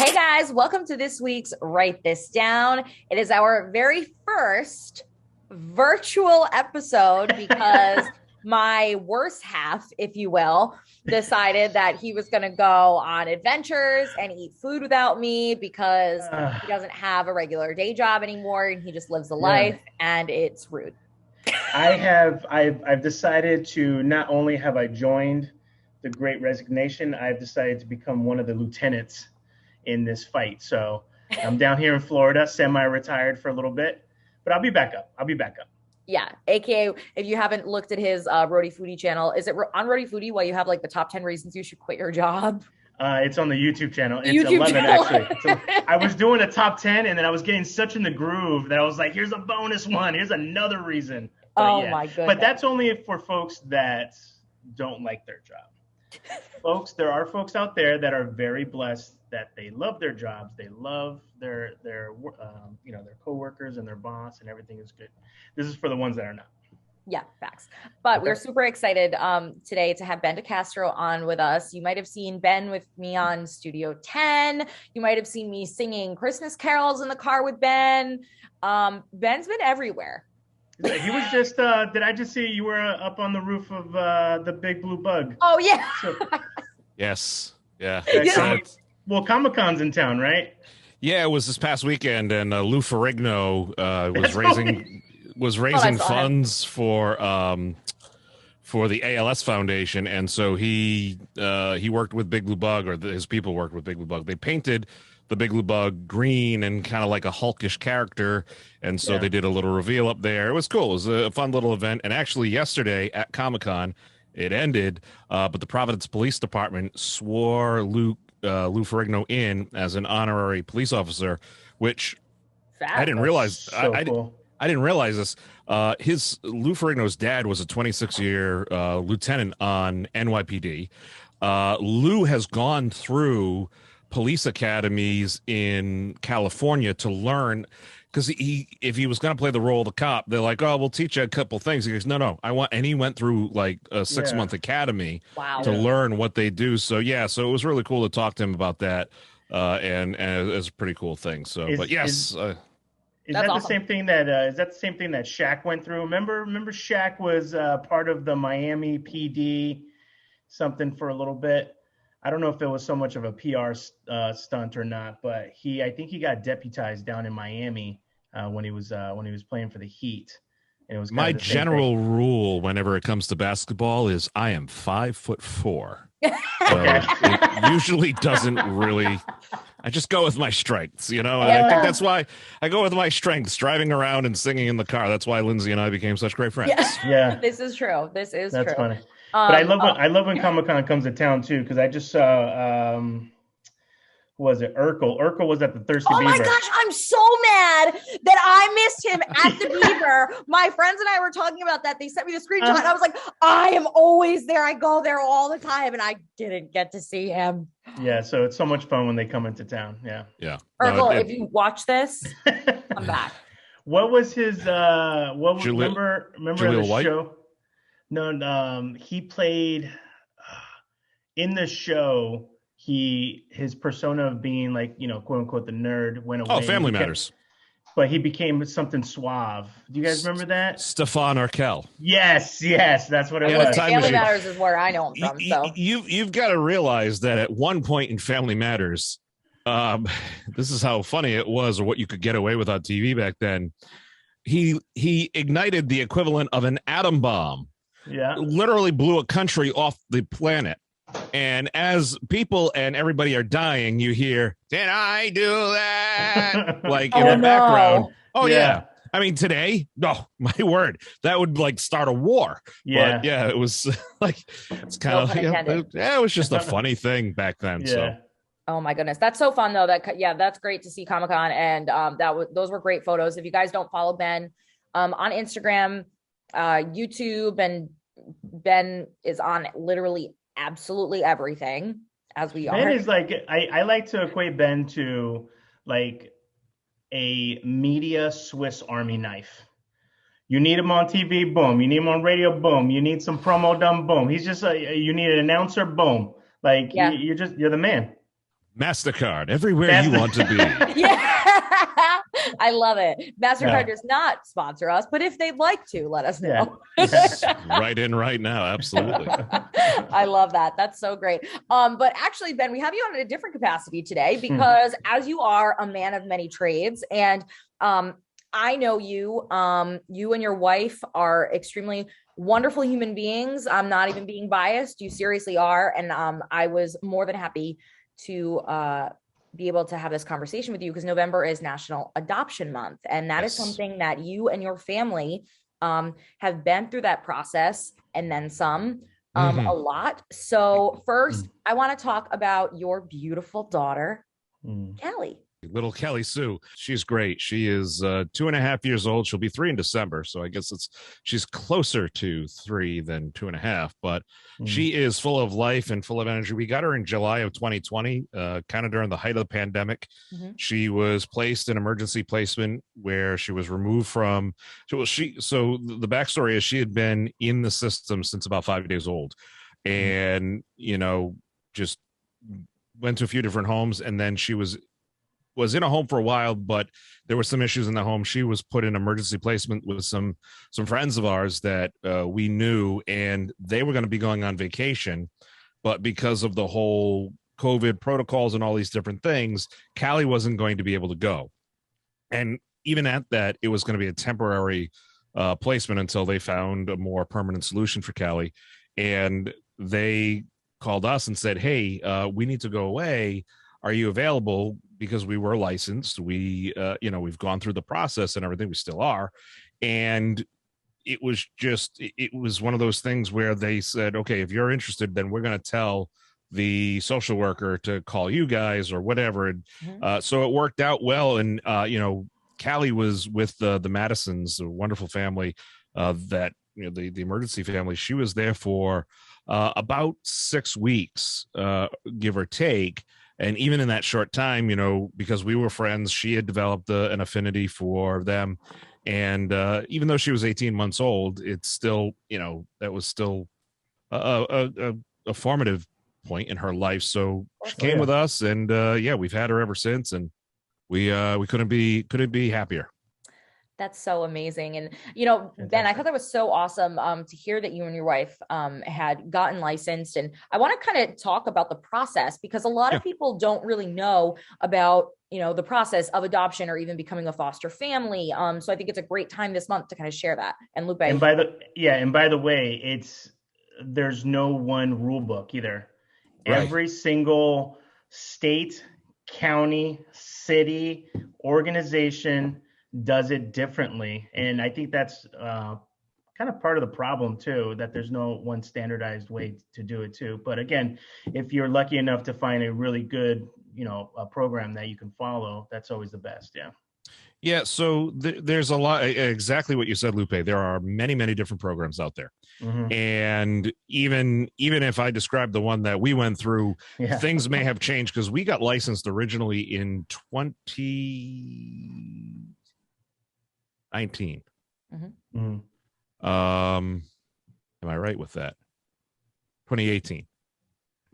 Hey guys, welcome to this week's Write This Down. It is our very first virtual episode because my worst half, if you will, decided that he was going to go on adventures and eat food without me because he doesn't have a regular day job anymore and he just lives a life and it's rude. I've decided to not only have I joined the Great Resignation, I've decided to become one of the lieutenants in this fight. So I'm down here in Florida, semi-retired for a little bit, but I'll be back up. Yeah, aka if you haven't looked at his Roadie Foodie channel, is it on Roadie Foodie why you have like the top 10 reasons you should quit your job? It's on the YouTube channel. It's 11 actually. So I was doing a top 10 and then I was getting such in the groove that I was like, here's a bonus one. Here's another reason. But my goodness. But that's only for folks that don't like their job. Folks, there are folks out there that are very blessed that they love their jobs, they love their coworkers and their boss, and everything is good. This is for the ones that are not. Yeah, facts. But we're super excited today to have Ben DeCastro on with us. You might have seen Ben with me on Studio 10. You might have seen me singing Christmas carols in the car with Ben. Ben's been everywhere. He was just, did I just see you were up on the roof of the Big Blue Bug? Oh, yeah. So, yes. Yeah. Well, Comic-Con's in town, right? Yeah, it was this past weekend, and Lou Ferrigno was raising funds for the ALS Foundation, and so he worked with Big Blue Bug, or his people worked with Big Blue Bug. They painted the Big Blue Bug green and kind of like a hulkish character, and so they did a little reveal up there. It was cool. It was a fun little event, and actually yesterday at Comic-Con, it ended, but the Providence Police Department swore Lou Ferrigno in as an honorary police officer, which I didn't realize. So cool. I didn't realize this. Lou Ferrigno's dad was a 26-year lieutenant on NYPD. Lou has gone through police academies in California to learn, because if he was going to play the role of the cop, they're like, oh, we'll teach you a couple things. He goes, no, and he went through like a 6-month academy to learn what they do. So it was really cool to talk to him about that, and it's a pretty cool thing. So, Is that awesome. the same thing that Shaq went through? Remember Shaq was part of the Miami PD something for a little bit. I don't know if it was so much of a PR stunt or not, but I think he got deputized down in Miami when he was playing for the Heat. And it was my general rule whenever it comes to basketball is I am 5'4". So it usually doesn't really. I just go with my strengths, and I think that's why I go with my strengths, driving around and singing in the car. That's why Lindsay and I became such great friends. Yeah. This is true. That's true. That's funny. But I love when Comic-Con comes to town too, because I just saw who was it? Urkel was at the Thirsty Beaver. Oh my gosh, I'm so mad that I missed him at the Beaver. My friends and I were talking about that. They sent me the screenshot and I was like, I am always there. I go there all the time and I didn't get to see him. Yeah, so it's so much fun when they come into town. Yeah. Urkel, if you watch this, come back. What was his remember Julia the White? Show? No, he played in the show. His persona of being like, quote unquote, the nerd went away. Oh, Family Matters. But he became something suave. Do you guys remember that? Stefan Urkel. Yes, that's what it was. Family Matters is where I know him from. So you've got to realize that at one point in Family Matters, this is how funny it was, or what you could get away with on TV back then. He ignited the equivalent of an atom bomb. Yeah, literally blew a country off the planet. And as people and everybody are dying, you hear, "Did I do that?" like in the background. Oh yeah. I mean, today, my word, that would like start a war. Yeah. But it was like, it's kind of, it was just a funny thing back then. Yeah. So. Oh my goodness. That's so fun though. That's great to see Comic-Con. And those were great photos. If you guys don't follow Ben on Instagram, YouTube, and Ben is on literally absolutely everything, as we are. Ben is like, I like to equate Ben to like a media Swiss Army knife. You need him on TV, boom. You need him on radio, boom. You need some promo done, boom. He's just you need an announcer, boom. Like you're the man. MasterCard, everywhere you want to be. Yeah, I love it. MasterCard does not sponsor us, but if they'd like to, let us know. Right in right now. Absolutely. I love that. That's so great. But actually, Ben, we have you on a different capacity today because as you are a man of many trades, and I know you, you and your wife are extremely wonderful human beings. I'm not even being biased. You seriously are. And I was more than happy to be able to have this conversation with you because November is National Adoption Month. And that is something that you and your family have been through that process and then some a lot. So first, I want to talk about your beautiful daughter, Kelly. Little Kelly Sue. She's great. She is 2.5 years old. She'll be 3 in December. So I guess she's closer to 3 than 2.5, but she is full of life and full of energy. We got her in July of 2020, kind of during the height of the pandemic. She was placed in emergency placement where she was removed from. So the backstory is she had been in the system since about 5 days old and, just went to a few different homes. And then she was in a home for a while, but there were some issues in the home. She was put in emergency placement with some friends of ours that we knew, and they were going to be going on vacation. But because of the whole COVID protocols and all these different things, Callie wasn't going to be able to go. And even at that, it was going to be a temporary placement until they found a more permanent solution for Callie. And they called us and said, hey, we need to go away. Are you available? Because we were licensed. We've gone through the process and everything. We still are. And it was one of those things where they said, okay, if you're interested, then we're going to tell the social worker to call you guys or whatever. And so it worked out well. And, Callie was with the Madisons, a wonderful family that, the emergency family. She was there for about 6 weeks, give or take. And even in that short time, because we were friends, she had developed an affinity for them. And even though she was 18 months old, it's still, that was still a formative point in her life. So she came with us, and we've had her ever since, and we couldn't be happier. That's so amazing. And, Ben, I thought that was so awesome to hear that you and your wife had gotten licensed. And I want to kind of talk about the process because a lot of people don't really know about, the process of adoption or even becoming a foster family. So I think it's a great time this month to kind of share that. And Lupe. And by the way, there's no one rule book either. Right. Every single state, county, city, organization does it differently. And I think that's kind of part of the problem too, that there's no one standardized way to do it too. But again, if you're lucky enough to find a really good, a program that you can follow, that's always the best. Yeah. Yeah. So there's a lot, exactly what you said, Lupe. There are many, many different programs out there. And even if I describe the one that we went through, things may have changed because we got licensed originally in 2019. Am I right with that? 2018.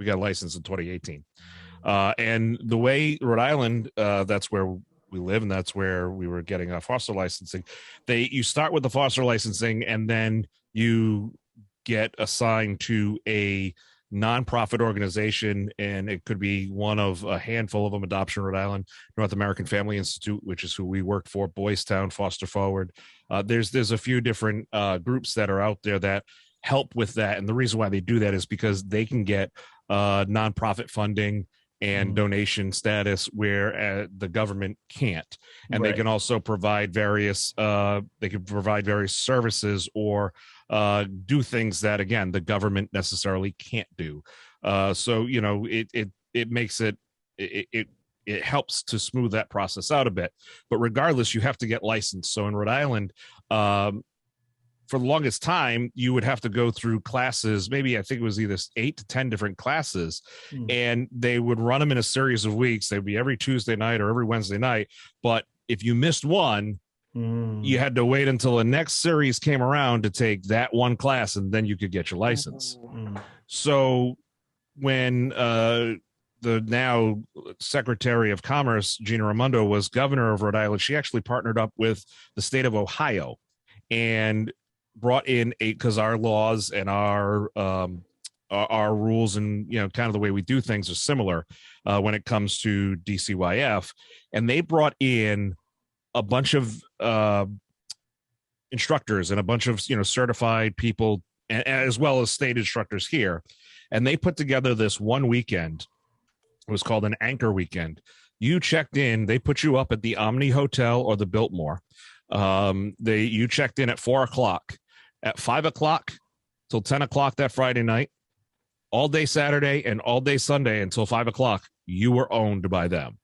We got licensed in 2018. And the way Rhode Island, that's where we live, and that's where we were getting our foster licensing. You start with the foster licensing, and then you get assigned to a nonprofit organization, and it could be one of a handful of them: Adoption Rhode Island, North American Family Institute, which is who we work for, Boys Town, Foster Forward. There's a few different groups that are out there that help with that, and the reason why they do that is because they can get nonprofit funding and donation status where the government can't, and they can also provide various services or do things that, again, the government necessarily can't do. So it makes it helps to smooth that process out a bit. But regardless, you have to get licensed. So in Rhode Island, for the longest time, you would have to go through classes. Maybe I think it was either 8 to 10 different classes, and they would run them in a series of weeks. They'd be every Tuesday night or every Wednesday night. But if you missed one, you had to wait until the next series came around to take that one class, and then you could get your license. So when the now Secretary of Commerce, Gina Raimondo, was governor of Rhode Island, she actually partnered up with the state of Ohio and brought in because our laws and our rules and, you know, kind of the way we do things are similar when it comes to DCYF. And they brought in a bunch of instructors and a bunch of, you know, certified people, as well as state instructors here. And they put together this one weekend. It was called an anchor weekend. You checked in, they put you up at the Omni Hotel or the Biltmore. You checked in at 4:00. At 5:00 till 10:00 that Friday night, all day Saturday and all day Sunday until 5:00, you were owned by them.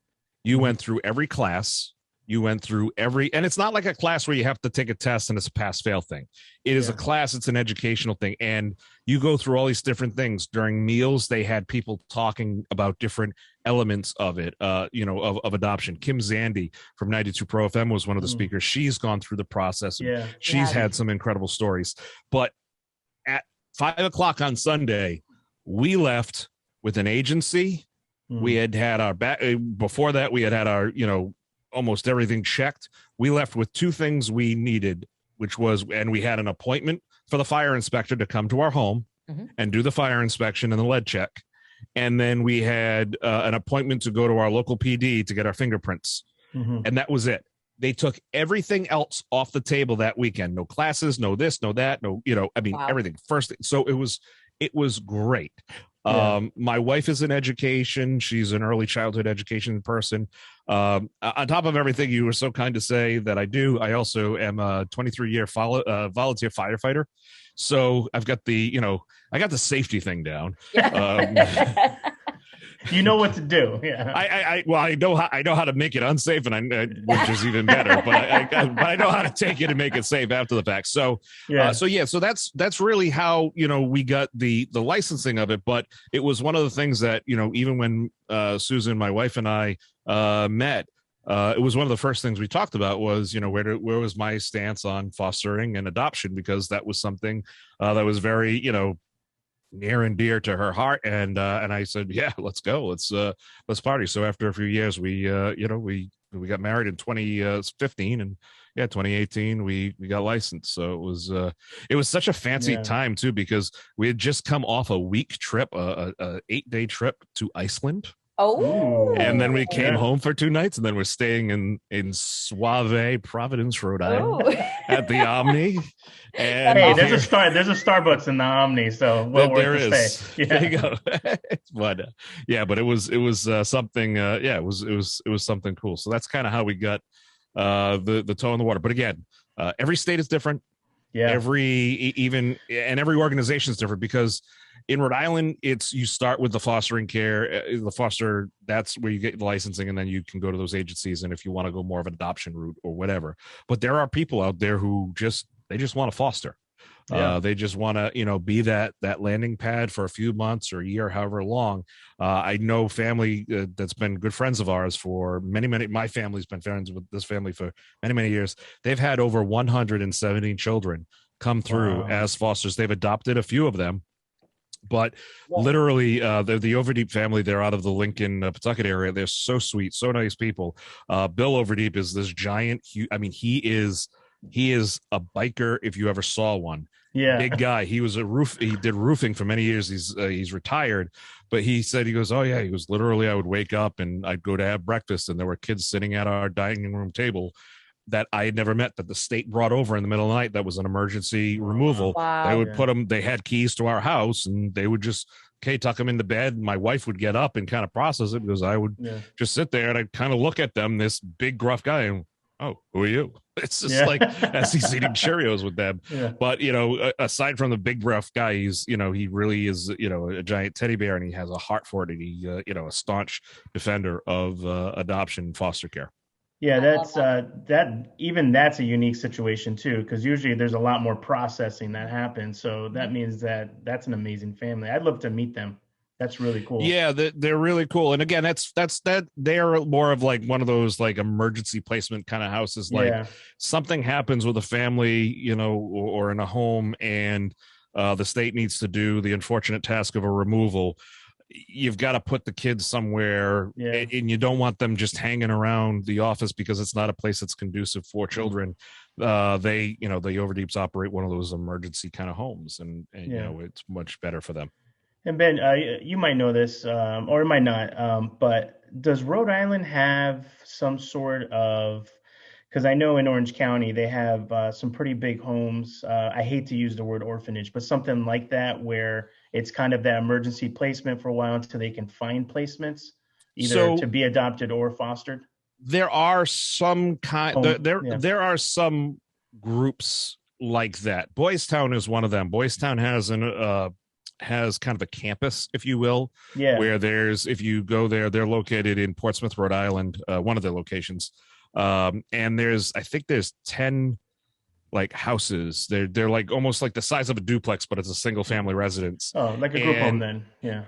You went through every class. You went through and it's not like a class where you have to take a test and it's a pass-fail thing. It is a class. It's an educational thing. And you go through all these different things. During meals, they had people talking about different elements of it, you know, of adoption. Kim Zandy from 92 Pro FM was one of the speakers. She's gone through the process. Yeah. She's had some incredible stories. But at 5:00 on Sunday, we left with an agency. We had our before that, we had our, you know, almost everything checked. We left with two things we needed, which was, and we had an appointment for the fire inspector to come to our home and do the fire inspection and the lead check. And then we had an appointment to go to our local PD to get our fingerprints. And that was it. They took everything else off the table that weekend. No classes, no this, no that, no, you know, I mean, everything first. So it was great. My wife is in education. She's an early childhood education person. On top of everything you were so kind to say that I do, I also am a 23-year volunteer firefighter. So I've got I got the safety thing down. You know what to do. Yeah. I know how to make it unsafe, and which is even better. But I know how to take it and make it safe after the fact. So so that's really how, you know, we got the licensing of it. But it was one of the things that, you know, even when Susan, my wife, and I met, it was one of the first things we talked about was, you know, where was my stance on fostering and adoption, because that was something that was very, you know, near and dear to her heart. And I said, yeah, let's go. Let's party. So after a few years, we got married in 2015, and 2018, we got licensed. So it was such a fancy time too, because we had just come off a week trip, a 8-day trip to Iceland. Oh, and then we came home for 2 nights, and then we're staying in Suave, Providence, Rhode Island, at the Omni. And hey, there's a Starbucks in the Omni, so there is. Stay. Yeah. There you go. But it was something. It was something cool. So that's kind of how we got the toe in the water. But again, every state is different. Yeah. Every organization is different, because in Rhode Island, you start with the fostering care, that's where you get the licensing, and then you can go to those agencies. And if you want to go more of an adoption route or whatever, but there are people out there who just want to foster. They just want to, you know, be that landing pad for a few months or a year, however long. I know family that's been good friends of ours for many, my family's been friends with this family for many, many years. They've had over 117 children come through as fosters. They've adopted a few of them. But literally, the Overdeep family, they're out of the Lincoln, Pawtucket area. They're so sweet, so nice people. Bill Overdeep is this giant, he is a biker if you ever saw one. Yeah, big guy. He did roofing for many years. He's retired, but he said, he goes, literally, I would wake up and I'd go to have breakfast, and there were kids sitting at our dining room table that I had never met, that the state brought over in the middle of the night. That was an emergency removal. Wow. They would put them, they had keys to our house, and they would just, tuck them into bed. And my wife would get up and kind of process it, because I would just sit there and I'd kind of look at them, this big gruff guy, and, oh, who are you? It's just like as he's eating Cheerios with them. Yeah. But, you know, aside from the big gruff guy, he's, you know, he really is, you know, a giant teddy bear, and he has a heart for it. And he, a staunch defender of adoption and foster care. Yeah, that's that's a unique situation too, because usually there's a lot more processing that happens. So that means that's an amazing family. I'd love to meet them. That's really cool. Yeah, they're really cool. And again, that's they're more of like one of those like emergency placement kind of houses. Like something happens with a family, you know, or in a home, and the state needs to do the unfortunate task of a removal. you've got to put the kids somewhere, Yeah. and you don't want them just hanging around the office because it's not a place that's conducive for children. They, the Overdeeps operate one of those emergency kind of homes, and it's much better for them. And Ben, you might know this, or it might not, but does Rhode Island have some sort of, because I know in Orange County they have some pretty big homes. I hate to use the word orphanage, but something like that where it's kind of that emergency placement for a while until they can find placements, either to be adopted or fostered. There are some there are some groups like that. Boys Town is one of them. Boys Town has kind of a campus, if you will, where if you go there, they're located in Portsmouth, Rhode Island, one of their locations. And I think there's 10 like houses. They're like almost like the size of a duplex, but it's a single family residence. Oh, like a group home then. Yeah.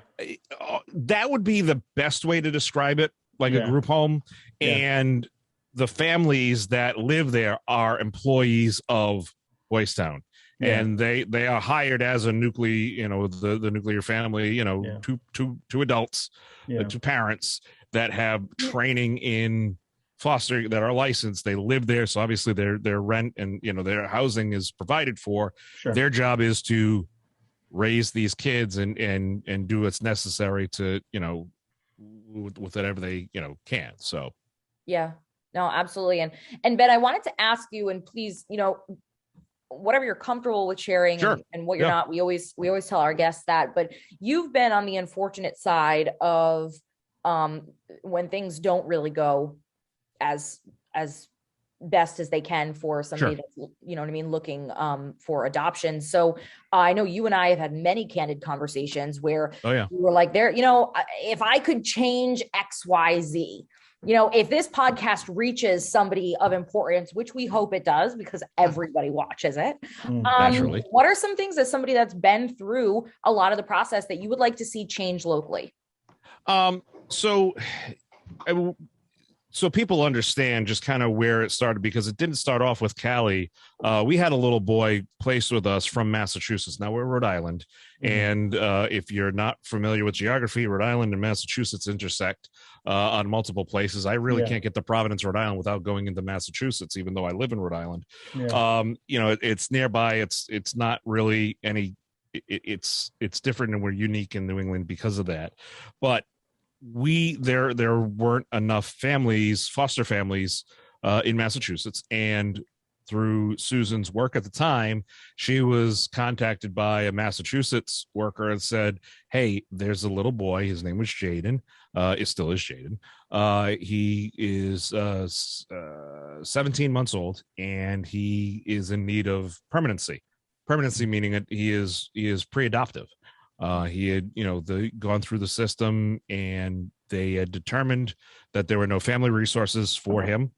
That would be the best way to describe it, like a group home. Yeah. And the families that live there are employees of Boys Town. Yeah. And they are hired as a nuclear, the nuclear family, two adults, two parents that have training in foster, that are licensed. They live there, so obviously their rent and their housing is provided for. Sure. Their job is to raise these kids and do what's necessary to with whatever they can. So yeah, no, absolutely. And Ben, I wanted to ask you, and please, whatever you're comfortable with sharing, sure, and what you're not, we always tell our guests that, but you've been on the unfortunate side of when things don't really go as best as they can for somebody that's, looking for adoption. So I know you and I have had many candid conversations where we were like, if I could change X, Y, Z, if this podcast reaches somebody of importance, which we hope it does because everybody watches it. Naturally. What are some things, as somebody that's been through a lot of the process, that you would like to see change locally? So people understand just kind of where it started, because it didn't start off with Callie. We had a little boy placed with us from Massachusetts. Now we're Rhode Island. And if you're not familiar with geography, Rhode Island and Massachusetts intersect on multiple places. I really can't get to Providence, Rhode Island without going into Massachusetts, even though I live in Rhode Island. It's nearby. It's not really any, it's different, and we're unique in New England because of that. But there weren't enough foster families in Massachusetts, and through Susan's work at the time, she was contacted by a Massachusetts worker and said, hey, there's a little boy, his name was Jaden, it still is Jaden, he is 17 months old, and he is in need of permanency meaning that he is pre-adoptive. He had, gone through the system, and they had determined that there were no family resources for him,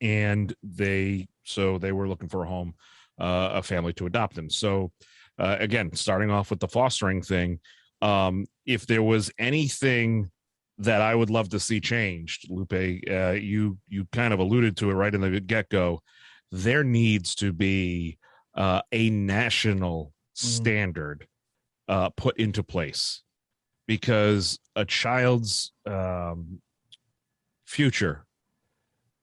and they were looking for a home, a family to adopt him. So, again, starting off with the fostering thing, if there was anything that I would love to see changed, Lupe, you kind of alluded to it right in the get-go. There needs to be a national standard put into place, because a child's future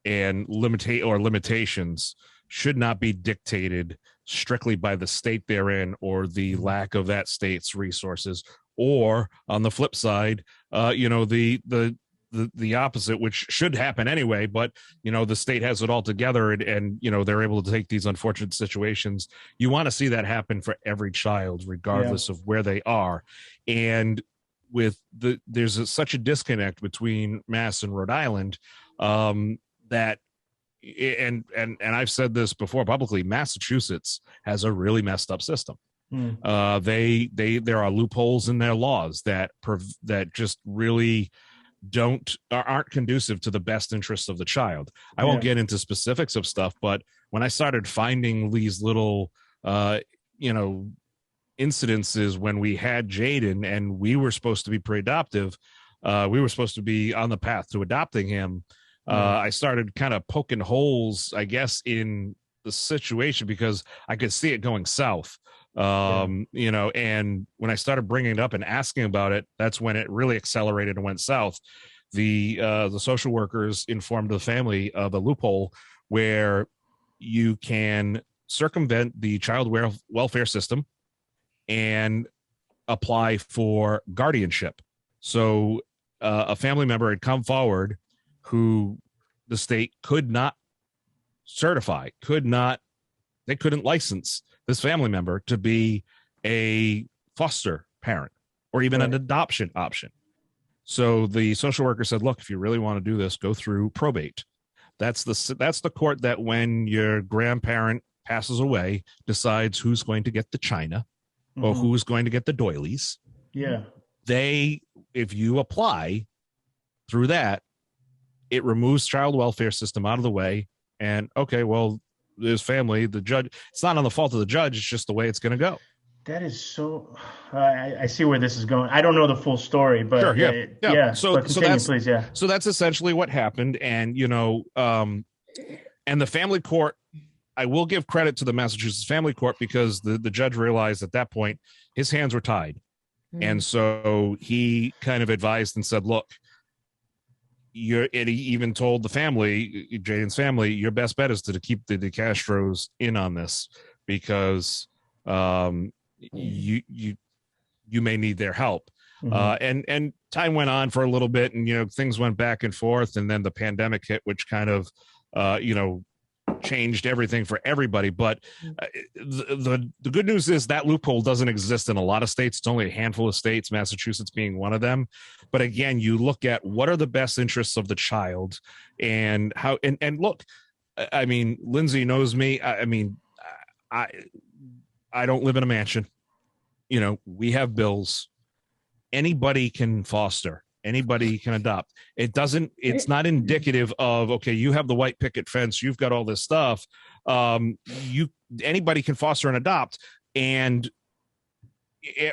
and limitations should not be dictated strictly by the state they're in, or the lack of that state's resources, or on the flip side, the opposite, which should happen anyway, but the state has it all together, and they're able to take these unfortunate situations. You want to see that happen for every child, regardless of where they are. And there's such a disconnect between Mass and Rhode Island, that, and I've said this before publicly, Massachusetts has a really messed up system. There are loopholes in their laws that just really aren't conducive to the best interests of the child. I won't get into specifics of stuff, but when I started finding these little incidences when we had Jaden and we were supposed to be pre-adoptive, we were supposed to be on the path to adopting him, I started kind of poking holes, I guess, in the situation, because I could see it going south. You know, and when I started bringing it up and asking about it, that's when it really accelerated and went south. The social workers informed the family of a loophole where you can circumvent the child welfare system and apply for guardianship. So a family member had come forward who the state could not certify, they couldn't license this family member to be a foster parent or even an adoption option. So the social worker said, look, if you really want to do this, go through probate. That's the court that when your grandparent passes away, decides who's going to get the china or who's going to get the doilies. Yeah. If you apply through that, it removes child welfare system out of the way. And okay, well, this family, the judge, it's not on the fault of the judge. It's just the way it's going to go. That is so. I see where this is going. I don't know the full story, but sure, yeah. So that's, please, yeah. So that's essentially what happened, and you know, and the family court. I will give credit to the Massachusetts family court because the judge realized at that point his hands were tied, and so he kind of advised and said, "Look, and he even told the family, Jaden's family, your best bet is to keep the DeCastros in on this because." You may need their help. And time went on for a little bit, and you know, things went back and forth, and then the pandemic hit, which kind of you know, changed everything for everybody. But the good news is that loophole doesn't exist in a lot of states. It's only a handful of states, Massachusetts being one of them. But again, you look at what are the best interests of the child and how and look, I mean, Lindsay knows me. I don't live in a mansion. You know, we have bills. Anybody can foster. Anybody can adopt. It's not indicative of, okay, you have the white picket fence, you've got all this stuff. Anybody can foster and adopt, and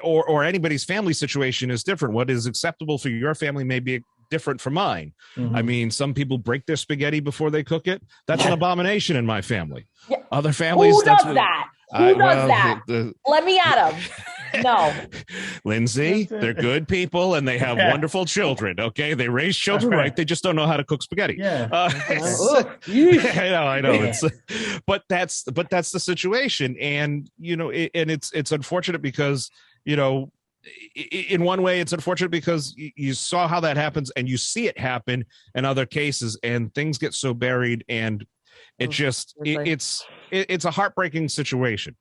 or anybody's family situation is different. What is acceptable for your family may be different from mine. I mean, some people break their spaghetti before they cook it. That's an abomination in my family. Other families, Who does that? Who does that? Let me at them. No. Lindsay, they're good people and they have wonderful children. Okay. They raise children right. They just don't know how to cook spaghetti. Yeah. I know. But that's the situation. And, you know, it's unfortunate because, you know, in one way, it's unfortunate because you saw how that happens and you see it happen in other cases and things get so buried and it just, it's a heartbreaking situation.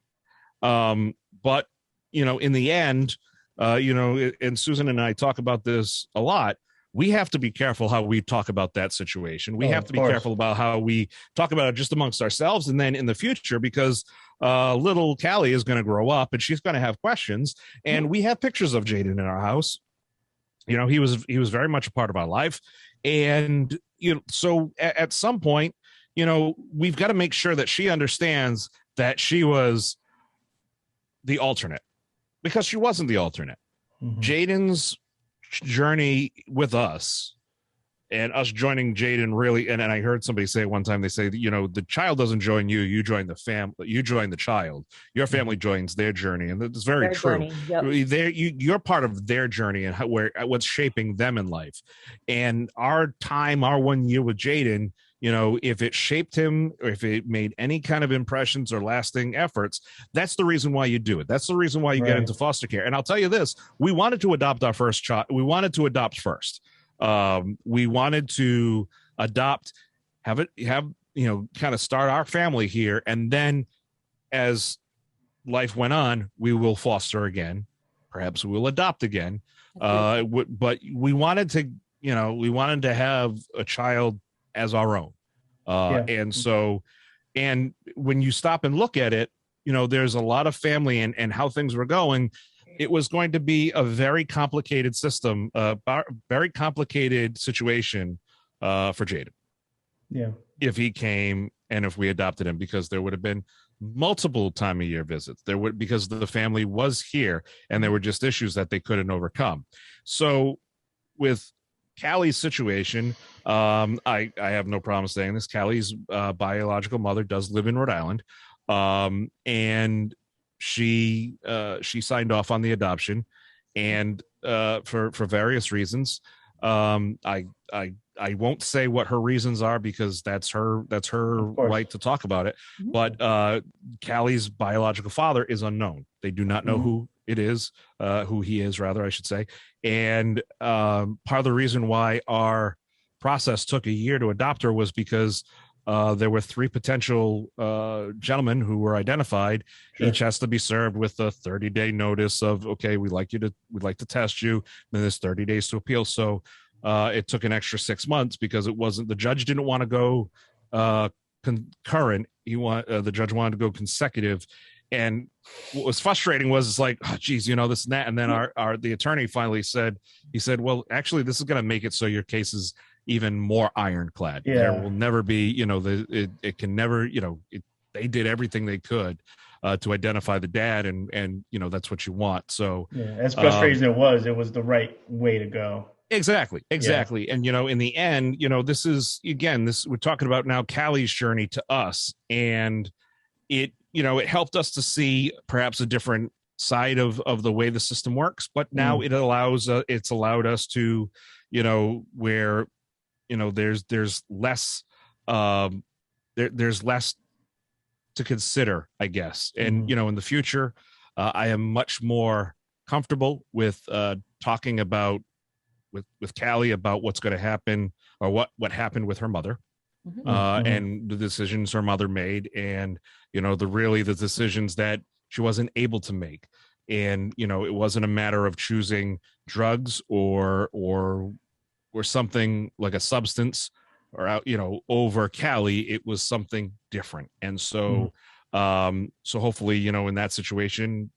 But, you know, in the end, you know, and Susan and I talk about this a lot. We have to be careful how we talk about that situation. We have to be careful about how we talk about it just amongst ourselves. And then in the future, because little Callie is going to grow up and she's going to have questions. And we have pictures of Jaden in our house. You know, he was very much a part of our life. And, you know, so at some point, you know, we've got to make sure that she understands that she was the alternate, because she wasn't the alternate. Jaden's journey with us and us joining Jaden really, and I heard somebody say one time, they say, you know, the child doesn't join you, you join the family, you join the child, your family joins their journey. And that's very Their true. journey, yep. You're part of their journey and what's shaping them in life. And our 1 year with Jaden, you know, if it shaped him or if it made any kind of impressions or lasting efforts, that's the reason why you do it. That's the reason why you get into foster care. And I'll tell you this, we wanted to adopt our first child. We wanted to adopt first. We wanted to adopt, you know, kind of start our family here. And then as life went on, we will foster again. Perhaps we will adopt again. But we wanted to have a child as our own. And so, and when you stop and look at it, you know, there's a lot of family and how things were going. It was going to be a very complicated system, very complicated situation for Jaden. Yeah. If he came and if we adopted him, because there would have been multiple time of year visits. Because the family was here and there were just issues that they couldn't overcome. So with Callie's situation, I have no problem saying this. Callie's biological mother does live in Rhode Island, and she signed off on the adoption, and for various reasons. I won't say what her reasons are because that's her right to talk about it. But Callie's biological father is unknown. They do not know who it is, who he is, rather, I should say. And part of the reason why our process took a year to adopt her was because there were 3 potential gentlemen who were identified. Sure. Each has to be served with a 30-day notice of, okay, we'd like to test you. Then there's 30 days to appeal. So it took an extra 6 months because the judge didn't want to go concurrent. The judge wanted to go consecutive. And what was frustrating was it's like, oh, geez, this and that. And then the attorney finally said, well, actually, this is going to make it so your case is even more ironclad. Yeah. There will never be, it can never, they did everything they could to identify the dad, and that's what you want. So as frustrating as it was the right way to go. Exactly. Yeah. And in the end, this is, again, we're talking about now Callie's journey to us, and it helped us to see perhaps a different side of the way the system works, but now it's allowed us to, where there's less there's less to consider, I guess. And in the future, I am much more comfortable with talking about with Callie about what's going to happen, or what happened with her mother, and the decisions her mother made, and the decisions that she wasn't able to make. And it wasn't a matter of choosing drugs or something like a substance or over Callie. It was something different. And so so hopefully in that situation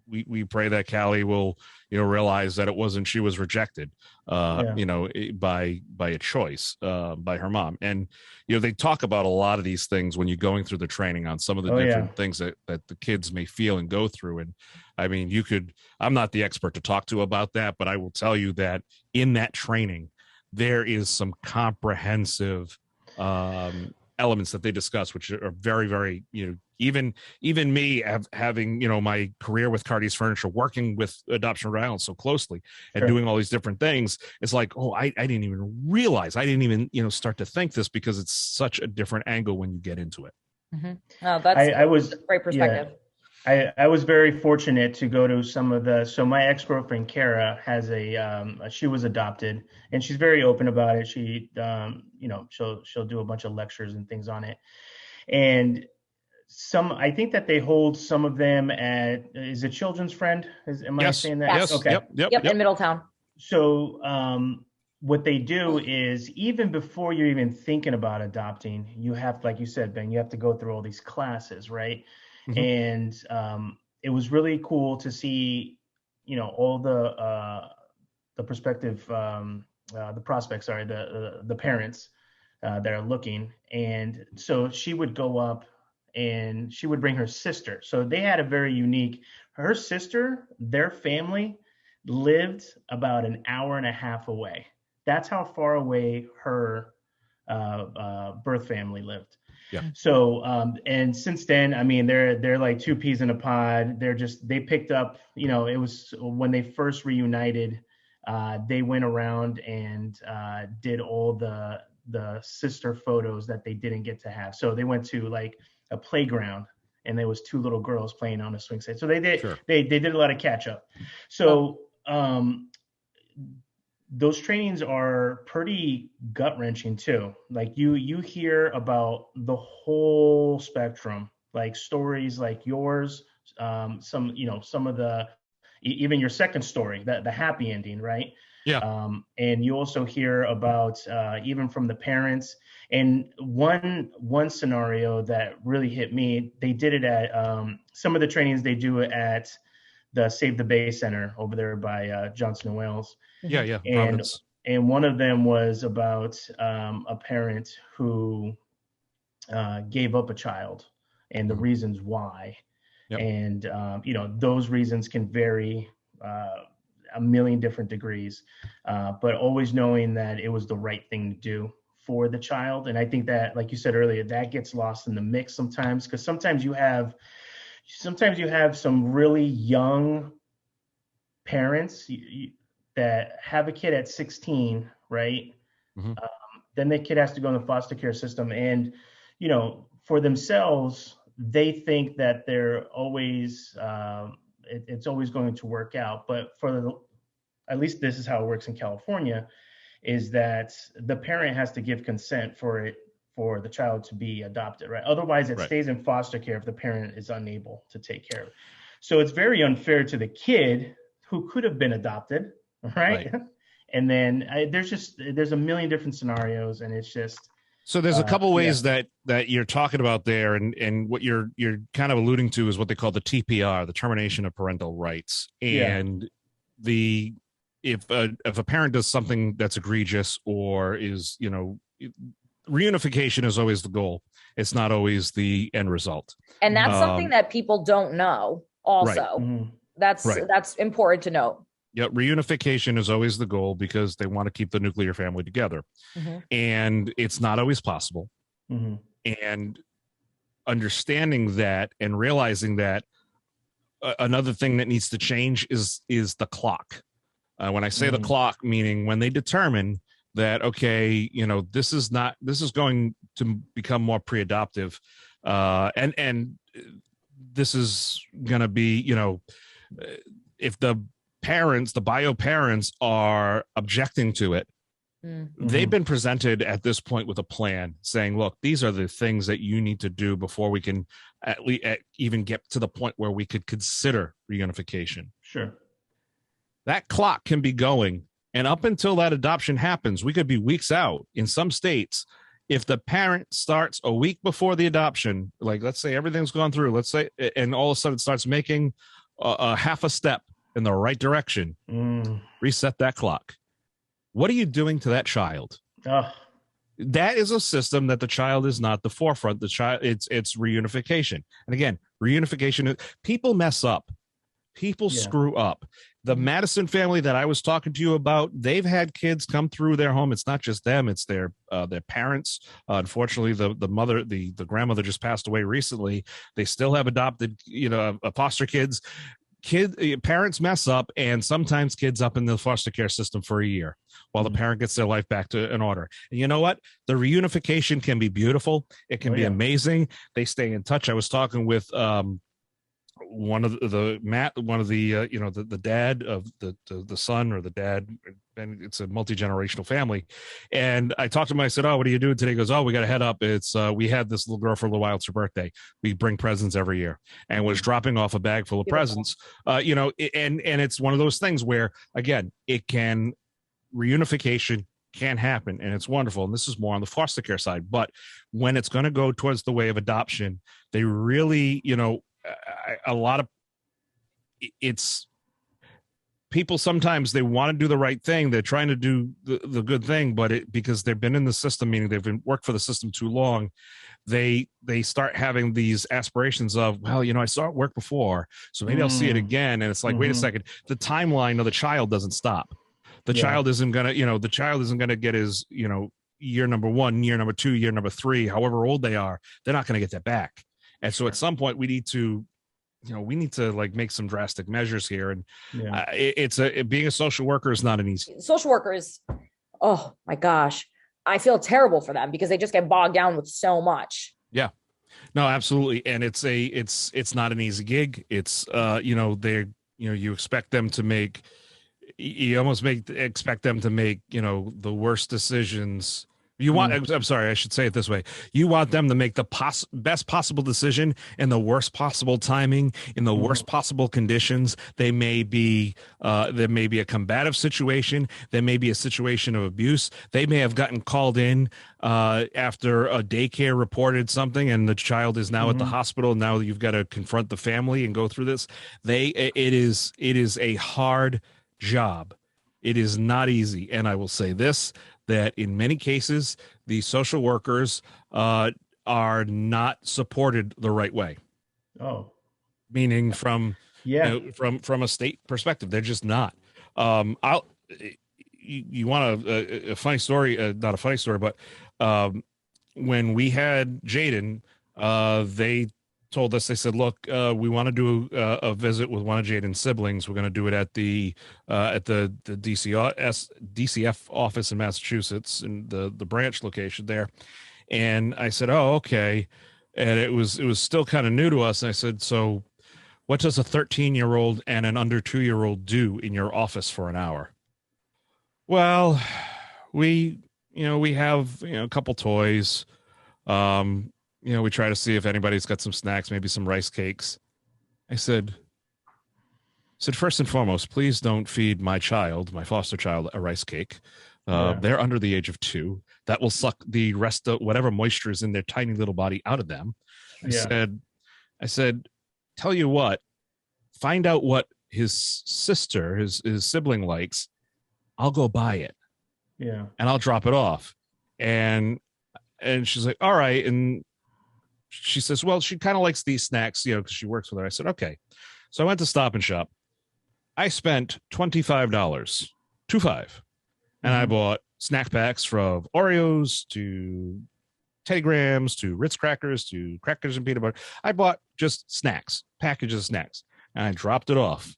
we pray that Callie will realize that it wasn't she was rejected by a choice by her mom. And they talk about a lot of these things when you're going through the training on some of the different things that the kids may feel and go through. And I mean, I'm not the expert to talk to about that, but I will tell you that in that training there is some comprehensive elements that they discuss, which are very, very, even me having, my career with Cardi's Furniture, working with adoption Rhode Island so closely and doing all these different things. It's like, oh, I didn't even realize, I didn't even, start to think this, because it's such a different angle when you get into it. Oh, that's a great perspective. Yeah. I was very fortunate to go to so my ex-girlfriend, Kara, has she was adopted, and she's very open about it. She, she'll do a bunch of lectures and things on it. And I think that they hold some of them is it Children's Friend? Am I saying that? Yes. Okay. Yep. In Middletown. So, what they do is, even before you're even thinking about adopting, you have, like you said, Ben, you have to go through all these classes, right? And it was really cool to see, all the prospective, the prospects, the parents that are looking. And so she would go up and she would bring her sister. So they had a very unique, her sister, their family lived about an hour and a half away. That's how far away her birth family lived. Yeah. So, and since then, I mean, they're like 2 peas in a pod. They picked up, it was when they first reunited, they went around and did all the sister photos that they didn't get to have. So they went to like a playground, and there was 2 little girls playing on a swing set. So they did a lot of catch up. So, those trainings are pretty gut wrenching too. Like you hear about the whole spectrum, like stories like yours, some of the, even your second story, the happy ending, right? Yeah. And you also hear about, even from the parents. And one scenario that really hit me, they did it at, some of the trainings they do at the Save the Bay Center over there by Johnson & Wales. Yeah. And one of them was about a parent who gave up a child, and the reasons why. Yep. And those reasons can vary a million different degrees, but always knowing that it was the right thing to do for the child. And I think that, like you said earlier, that gets lost in the mix sometimes, because sometimes you have sometimes you have some really young parents that have a kid at 16, right? Mm-hmm. Then the kid has to go in the foster care system, and for themselves, they think that they're always it's always going to work out. But at least this is how it works in California, is that the parent has to give consent for the child to be adopted, right? Otherwise, it stays in foster care if the parent is unable to take care of it. So it's very unfair to the kid who could have been adopted, right? And then there's a million different scenarios, and it's just. So there's a couple ways that you're talking about there, and what you're kind of alluding to is what they call the TPR, the termination of parental rights. And if a parent does something that's egregious or is, reunification is always the goal. It's not always the end result. And that's something that people don't know also. Mm-hmm. That's important to note. Yeah, reunification is always the goal because they want to keep the nuclear family together. Mm-hmm. And it's not always possible. Mm-hmm. And understanding that and realizing that another thing that needs to change is the clock. When I say the clock, meaning when they determine that, okay, this is going to become more pre-adoptive, and this is going to be, if the bio parents are objecting to it, they've been presented at this point with a plan saying, look, these are the things that you need to do before we can at least even get to the point where we could consider reunification. Sure. That clock can be going, and up until that adoption happens, we could be weeks out. In some states, if the parent starts a week before the adoption, like let's say everything's gone through, and all of a sudden starts making a half a step in the right direction, reset that clock. What are you doing to that child? That is a system that the child is not the forefront. The child, it's reunification. And again, reunification, people mess up. People screw up. The Madison family that I was talking to you about, they've had kids come through their home. It's not just them; it's their parents. Unfortunately, the mother, the grandmother, just passed away recently. They still have adopted, foster kids. Parents mess up, and sometimes kids up in the foster care system for a year while the parent gets their life back to in order. And you know what? The reunification can be beautiful. It can be amazing. They stay in touch. I was talking with one of the dad of the son, or the dad, and it's a multi-generational family. And I talked to him. I said, "Oh, what are you doing today?" He goes, "Oh, we got to head up. It's we had this little girl for a little while. It's her birthday. We bring presents every year," and was dropping off a bag full of presents. And it's one of those things where, again, reunification can happen, and it's wonderful. And this is more on the foster care side. But when it's going to go towards the way of adoption, they really, a lot of it's people, sometimes they want to do the right thing. They're trying to do the good thing, but because they've been in the system, meaning they've been worked for the system too long, they start having these aspirations of, well, I saw it work before, so maybe I'll see it again. And it's like, wait a second, the timeline of the child doesn't stop. The child isn't gonna get his, year number 1, year number 2, year number 3, however old they are, they're not going to get that back. And so at some point we need to like make some drastic measures here. And being a social worker is not an easy. Social workers, oh my gosh, I feel terrible for them because they just get bogged down with so much. Yeah, no, absolutely. And it's not an easy gig. It's, you expect them to make, expect them to make, the worst decisions. I'm sorry, I should say it this way. You want them to make the best possible decision in the worst possible timing, in the worst possible conditions. There may be a combative situation. There may be a situation of abuse. They may have gotten called in after a daycare reported something, and the child is now at the hospital. Now you've got to confront the family and go through this. It is a hard job. It is not easy. And I will say this, that in many cases, the social workers are not supported the right way. Oh, meaning from a state perspective, they're just not. You want a funny story? Not a funny story, but when we had Jaden, they told us, they said, look, we want to do a visit with one of Jaden's siblings. We're going to do it at the DCF office in Massachusetts, and the branch location there. And I said, oh, okay. And it was still kind of new to us. And I said, so what does a 13-year-old and an under 2-year-old do in your office for an hour? Well, we have, a couple toys. We try to see if anybody's got some snacks, maybe some rice cakes. I said, first and foremost, please don't feed my foster child, a rice cake. They're under the age of 2. That will suck the rest of whatever moisture is in their tiny little body out of them. I said, tell you what, find out what his sister, his sibling likes. I'll go buy it. Yeah. And I'll drop it off. And she's like, all right. And she says, well, she kind of likes these snacks, because she works with her. I said, okay. So I went to Stop and Shop. I spent $25, 25. And I bought snack packs from Oreos to Teddy Grahams to Ritz crackers to crackers and peanut butter. I bought just snacks, packages of snacks, and I dropped it off.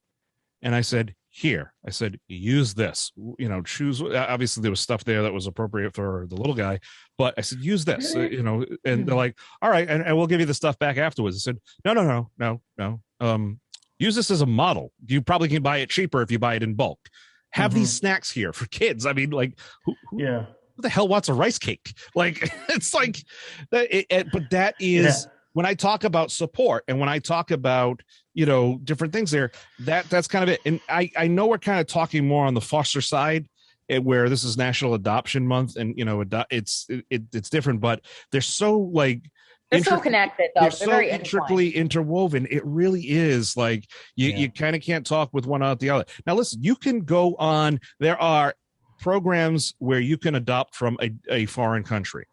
And I said, here, use this, choose. Obviously there was stuff there that was appropriate for the little guy, but I said, use this, and they're like, all right. And we'll give you the stuff back afterwards. I said, no. Use this as a model. You probably can buy it cheaper if you buy it in bulk. Have these snacks here for kids. I mean, like, who the hell wants a rice cake? Like, it's like, but that is when I talk about support and when I talk about, different things there, that's kind of it. And I know we're kind of talking more on the foster side, where this is National Adoption Month, and it's different, but they're so like, they're so connected, though. They're so very intricately interwoven. It really is like you kind of can't talk with one out the other. Now, listen, you can go on. There are programs where you can adopt from a foreign country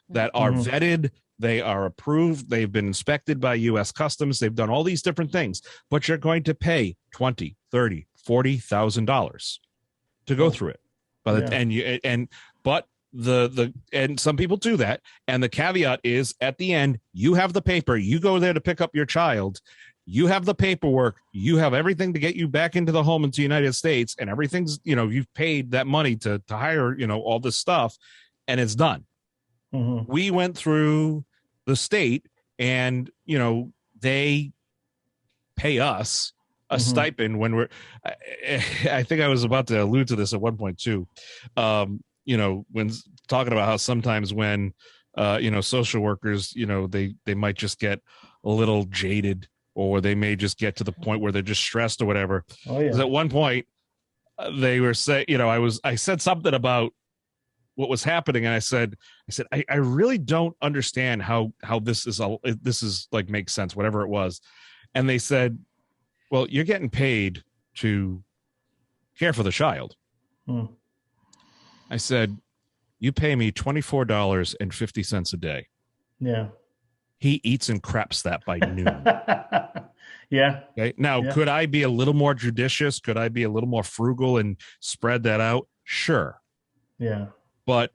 that are vetted. They are approved. They've been inspected by U.S. Customs. They've done all these different things, but you're going to pay $20,000, $30,000, $40,000 to go through it. But and some people do that. And the caveat is, at the end, you have the paper. You go there to pick up your child. You have the paperwork. You have everything to get you back into the home into the United States, and everything's, you've paid that money to hire, all this stuff, and it's done. We went through the state, and, they pay us a stipend when I think I was about to allude to this at one point too. When talking about how sometimes when, social workers, they might just get a little jaded, or they may just get to the point where they're just stressed or whatever. Oh, yeah. 'Cause at one point they were saying, I said something about what was happening. And I said, I really don't understand how this is like, makes sense, whatever it was. And they said, well, you're getting paid to care for the child. I said, you pay me $24.50 a day. Yeah. He eats and craps that by noon. Yeah. Okay. Now, could I be a little more judicious? Could I be a little more frugal and spread that out? Sure. Yeah. But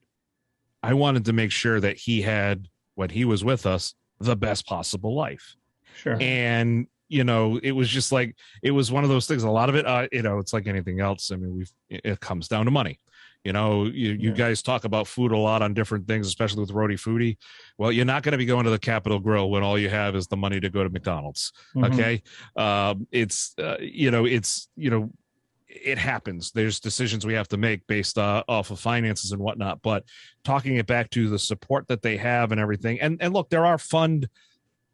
I wanted to make sure that he had, when he was with us, the best possible life. Sure. And, it was just like, it was one of those things. A lot of it, it's like anything else. I mean, it comes down to money. You guys talk about food a lot on different things, especially with Roadie Foodie. Well, you're not going to be going to the Capitol Grill when all you have is the money to go to McDonald's. Okay. It happens. There's decisions we have to make based off of finances and whatnot, but talking it back to the support that they have and everything. And look, there are fund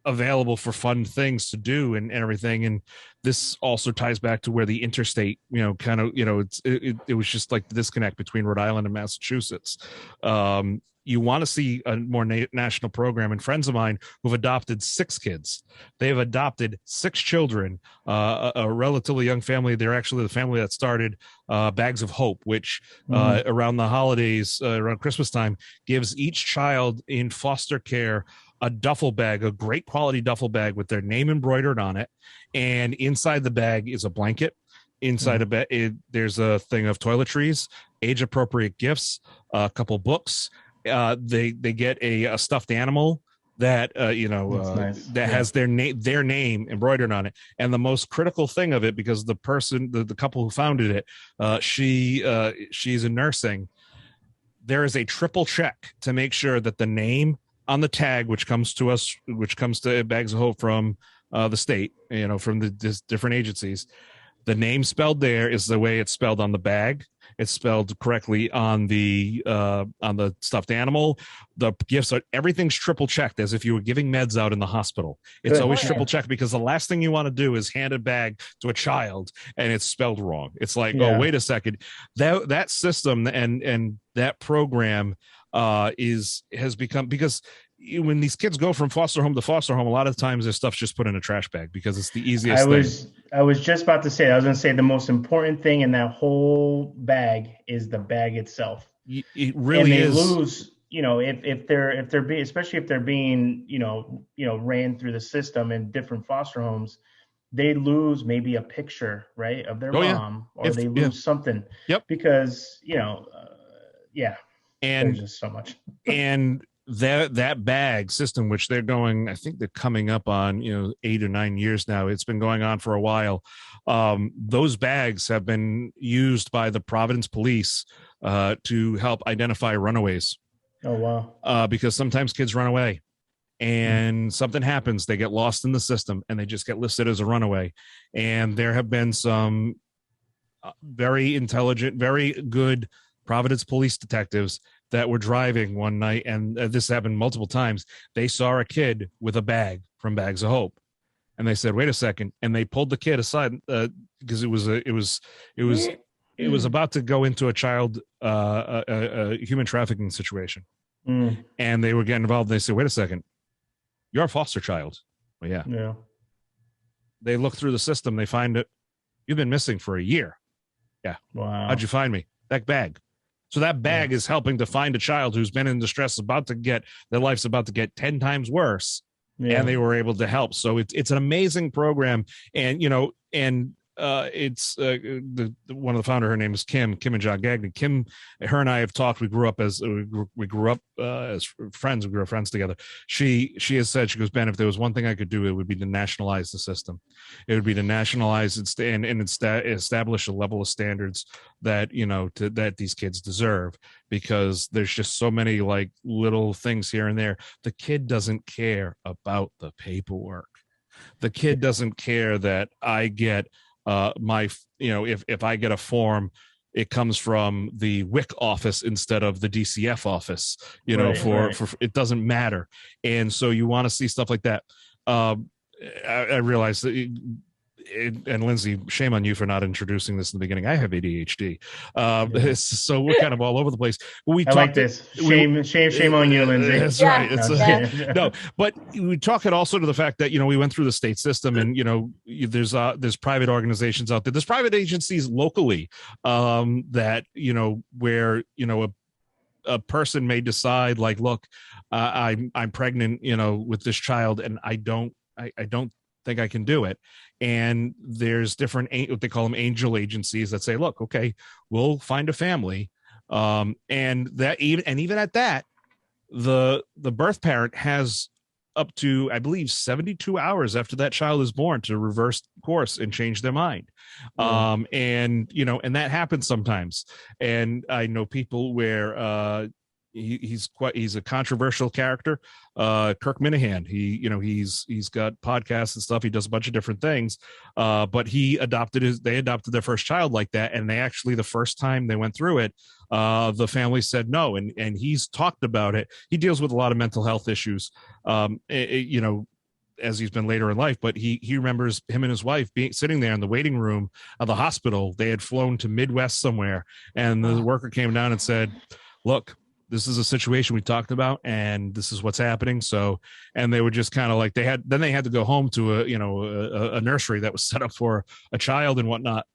available for fun things to do and everything. And this also ties back to where the interstate, it was just like the disconnect between Rhode Island and Massachusetts. You want to see a more national program, and friends of mine who've adopted 6 kids, they've adopted 6 children, a relatively young family. They're actually the family that started Bags of Hope, which around the holidays, around Christmas time, gives each child in foster care a duffel bag, a great quality duffel bag with their name embroidered on it. And inside the bag is a blanket. Inside of it, there's a thing of toiletries, age appropriate gifts, a couple books. They get a stuffed animal that Nice. that has their name embroidered on it. And the most critical thing of it, because the person, the couple who founded it, she's in nursing, there is a triple check to make sure that the name on the tag, which comes to Bags of Hope from the state, from the different agencies, the name spelled there is the way it's spelled on the bag. It's spelled correctly on the stuffed animal. The gifts everything's triple checked, as if you were giving meds out in the hospital. It's always triple checked, because the last thing you want to do is hand a bag to a child and it's spelled wrong. It's like, oh, wait a second. That system and that program has become, because when these kids go from foster home to foster home, a lot of times their stuff's just put in a trash bag because it's the easiest thing. I was just about to say, I was going to say the most important thing in that whole bag is the bag itself. It really is. And they lose, if they're being, especially if they're being, ran through the system in different foster homes, they lose maybe a picture, right, of their mom, or they lose something. Yep. Because, and there's just so much. And that bag system, which I think they're coming up on 8 or 9 years now. It's been going on for a while. Those bags have been used by the Providence police to help identify runaways. Oh wow! Because sometimes kids run away, and something happens, they get lost in the system, and they just get listed as a runaway. And there have been some very intelligent, very good Providence police detectives that were driving one night, and this happened multiple times. They saw a kid with a bag from Bags of Hope, and they said, "Wait a second!" And they pulled the kid aside because it was about to go into a human trafficking situation, and they were getting involved. They said, "Wait a second, you're a foster child." Well, yeah. They look through the system. They find it. You've been missing for a year. Yeah. Wow. How'd you find me? That bag. So that bag is helping to find a child who's been in distress, their life's about to get 10 times worse, and they were able to help. So it's an amazing program, and it's one of the founder. Her name is Kim and John Gagnon. Kim, her and I have talked. We grew up as friends. We grew up friends together. She has said, she goes, Ben, if there was one thing I could do, it would be to nationalize the system. It would be to nationalize and establish a level of standards that that these kids deserve, because there's just so many like little things here and there. The kid doesn't care about the paperwork. The kid doesn't care that I get if I get a form, it comes from the WIC office instead of the DCF office, for it doesn't matter. And so you want to see stuff like that. I realize that, and Lindsay, shame on you for not introducing this in the beginning. I have ADHD, so we're kind of all over the place. I like this. Shame on you, Lindsay. That's right. No, but we talk it also to the fact that we went through the state system, and there's private organizations out there. There's private agencies locally that where a person may decide, like, look, I'm pregnant, with this child, and I don't think I can do it. And there's different, what they call them, angel agencies that say, look, okay, we'll find a family. And even at that, the birth parent has up to, I believe, 72 hours after that child is born to reverse course and change their mind. And that happens sometimes. And I know people where, he's a controversial character, Kirk Minahan. He's got podcasts and stuff. He does a bunch of different things, but they adopted their first child like that, and they actually, the first time they went through it, the family said no, and he's talked about it. He deals with a lot of mental health issues, as he's been later in life, but he remembers him and his wife sitting there in the waiting room of the hospital. They had flown to Midwest somewhere, and the worker came down and said, look, this is a situation we talked about, and this is what's happening. So, and they were just kind of like, they had to go home to a nursery that was set up for a child and whatnot.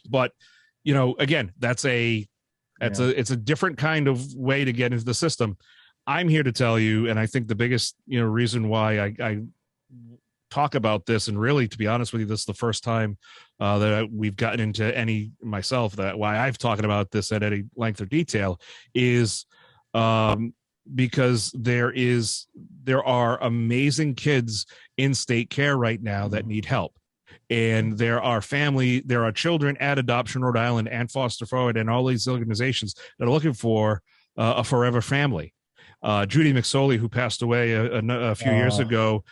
But, again, it's a different kind of way to get into the system. I'm here to tell you, and I think the biggest, reason why I talk about this, and really, to be honest with you, this is the first time that we've gotten into why I've talked about this at any length or detail, is because there are amazing kids in state care right now that need help. And there are children at Adoption Rhode Island and Foster Forward and all these organizations that are looking for a forever family. Judy McSorley, who passed away a few years ago,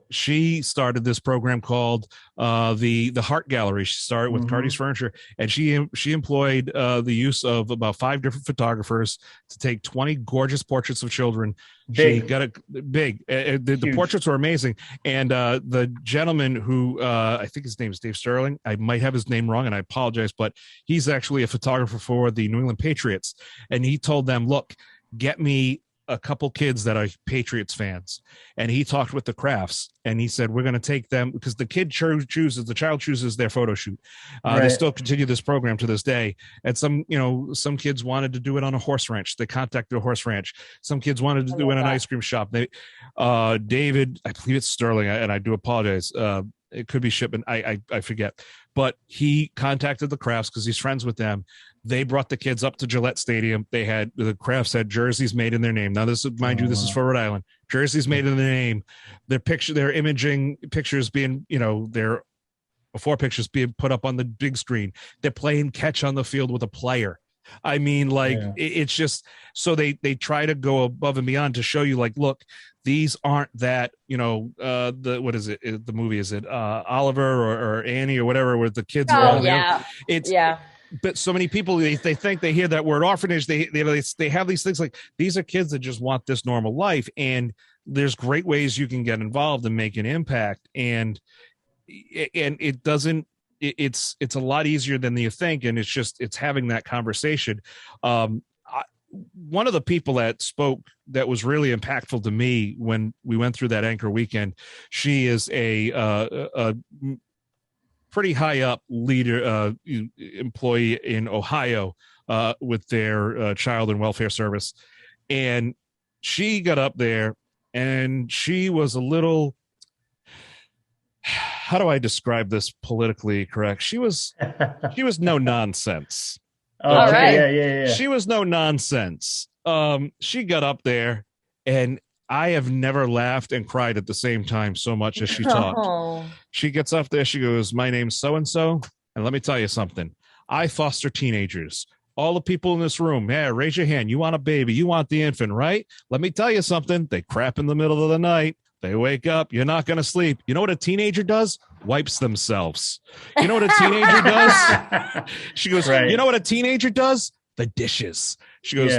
she started this program called the Heart Gallery. She started with Cardi's Furniture, and she employed the use of about 5 different photographers to take 20 gorgeous portraits of children. Big. She got it big. The portraits were amazing. And the gentleman who I think his name is Dave Sterling. I might have his name wrong, and I apologize, but he's actually a photographer for the New England Patriots. And he told them, look, get me a couple kids that are Patriots fans. And he talked with the Crafts, and he said, we're going to take them, because the child chooses their photo shoot. They still continue this program to this day. And some kids wanted to do it on a horse ranch. They contacted a horse ranch. Some kids wanted to do it in an ice cream shop. David, I believe it's Sterling, and I do apologize. It could be Shipman. I forget. But he contacted the Crafts because he's friends with them. They brought the kids up to Gillette Stadium. The Crafts had jerseys made in their name. Now, this is for Rhode Island. Jerseys made in their name. Their imaging pictures being, their before pictures being put up on the big screen. They're playing catch on the field with a player. I mean, it's just so they try to go above and beyond to show you, like, look, these aren't that, what is it? The movie, is it Oliver or Annie or whatever, where the kids are all, But so many people, they think they hear that word orphanage. They have these things like, these are kids that just want this normal life. And there's great ways you can get involved and make an impact. And it doesn't, it's a lot easier than you think. And it's having that conversation. One of the people that spoke that was really impactful to me when we went through that Anchor weekend, she is a pretty high up leader, employee in Ohio with their child and welfare service. And she got up there and she was a little, how do I describe this politically correct? She was no nonsense. All right. Yeah. She was no nonsense. She got up there, and I have never laughed and cried at the same time so much as she talked. Oh. She gets up there. She goes, my name's so-and-so. And let me tell you something. I foster teenagers. All the people in this room, raise your hand. You want a baby. You want the infant, right? Let me tell you something. They crap in the middle of the night. They wake up. You're not going to sleep. You know what a teenager does? Wipes themselves. You know what a teenager does? She goes, You know what a teenager does? The dishes. She goes,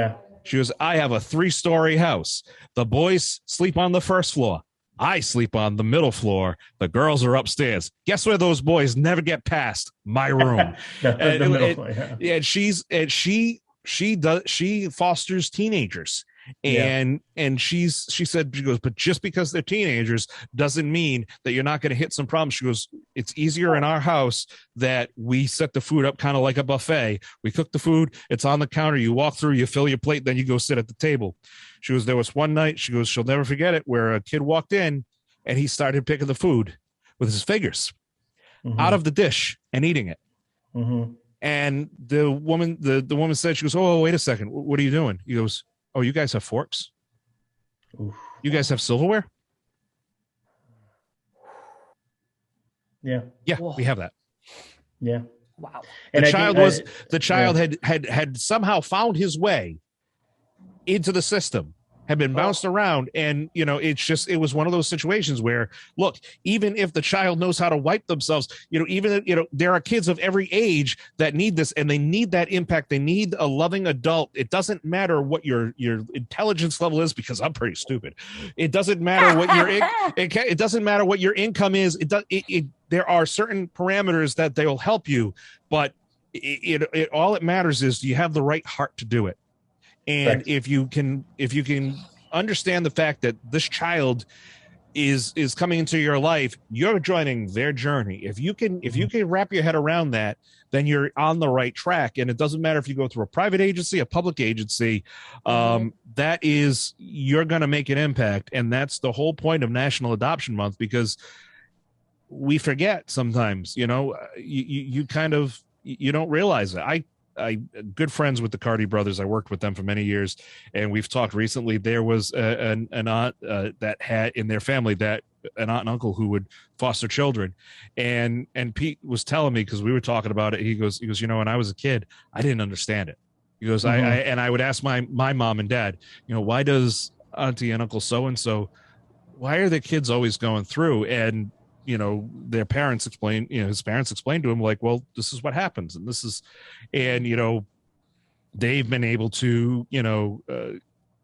I have a 3-story house. The boys sleep on the first floor. I sleep on the middle floor. The girls are upstairs. Guess where those boys never get past? My room. The middle floor, And she fosters teenagers. And she goes, but just because they're teenagers doesn't mean that you're not going to hit some problems. She goes, it's easier in our house that we set the food up kind of like a buffet. We cook the food, it's on the counter, you walk through, you fill your plate, then you go sit at the table. She goes, there was one night, she goes, she'll never forget it, where a kid walked in and he started picking the food with his fingers out of the dish and eating it. And the woman said, she goes, oh, wait a second, what are you doing? He goes, oh, you guys have forks? Oof. You guys have silverware? Yeah, Whoa. We have that. Yeah. Wow. The child had somehow found his way into the system, had been bounced around, and it was one of those situations where, look, even if the child knows how to wipe themselves, there are kids of every age that need this, and they need that impact. They need a loving adult. It doesn't matter what your intelligence level is, because I'm pretty stupid. It doesn't matter what it doesn't matter what your income is. There are certain parameters that they will help you, but all it matters is, do you have the right heart to do it? And if you can understand the fact that this child is coming into your life, you're joining their journey. If you can wrap your head around that, then you're on the right track. And it doesn't matter if you go through a private agency, a public agency, you're going to make an impact. And that's the whole point of National Adoption Month, because we forget sometimes, you don't realize it. good friends with the Cardi brothers. I worked with them for many years, and we've talked recently. There was an aunt that had in their family that an aunt and uncle who would foster children, and Pete was telling me, because we were talking about it. He goes, when I was a kid, I didn't understand it. He goes, I would ask my mom and dad, why does Auntie and Uncle so and so, why are the kids always going through? And their parents explain, his parents explained to him, like, well, this is what happens, and this is, and they've been able to,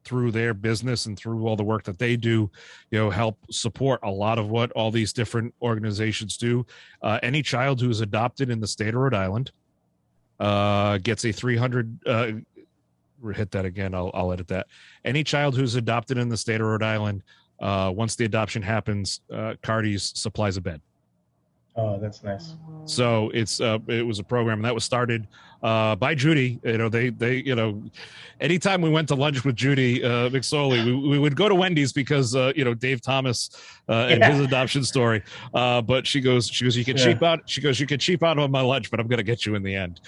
through their business and through all the work that they do, help support a lot of what all these different organizations do. Any child who is adopted in the state of Rhode Island gets a 300. Hit that again. I'll edit that. Any child who's adopted in the state of Rhode Island, once the adoption happens, Cardi's supplies a bed. Oh, that's nice. So it was a program that was started by Judy. They anytime we went to lunch with Judy McSorley, we would go to Wendy's because Dave Thomas and his adoption story. But she goes, you can cheap out. She goes, you can cheap out on my lunch, but I'm going to get you in the end.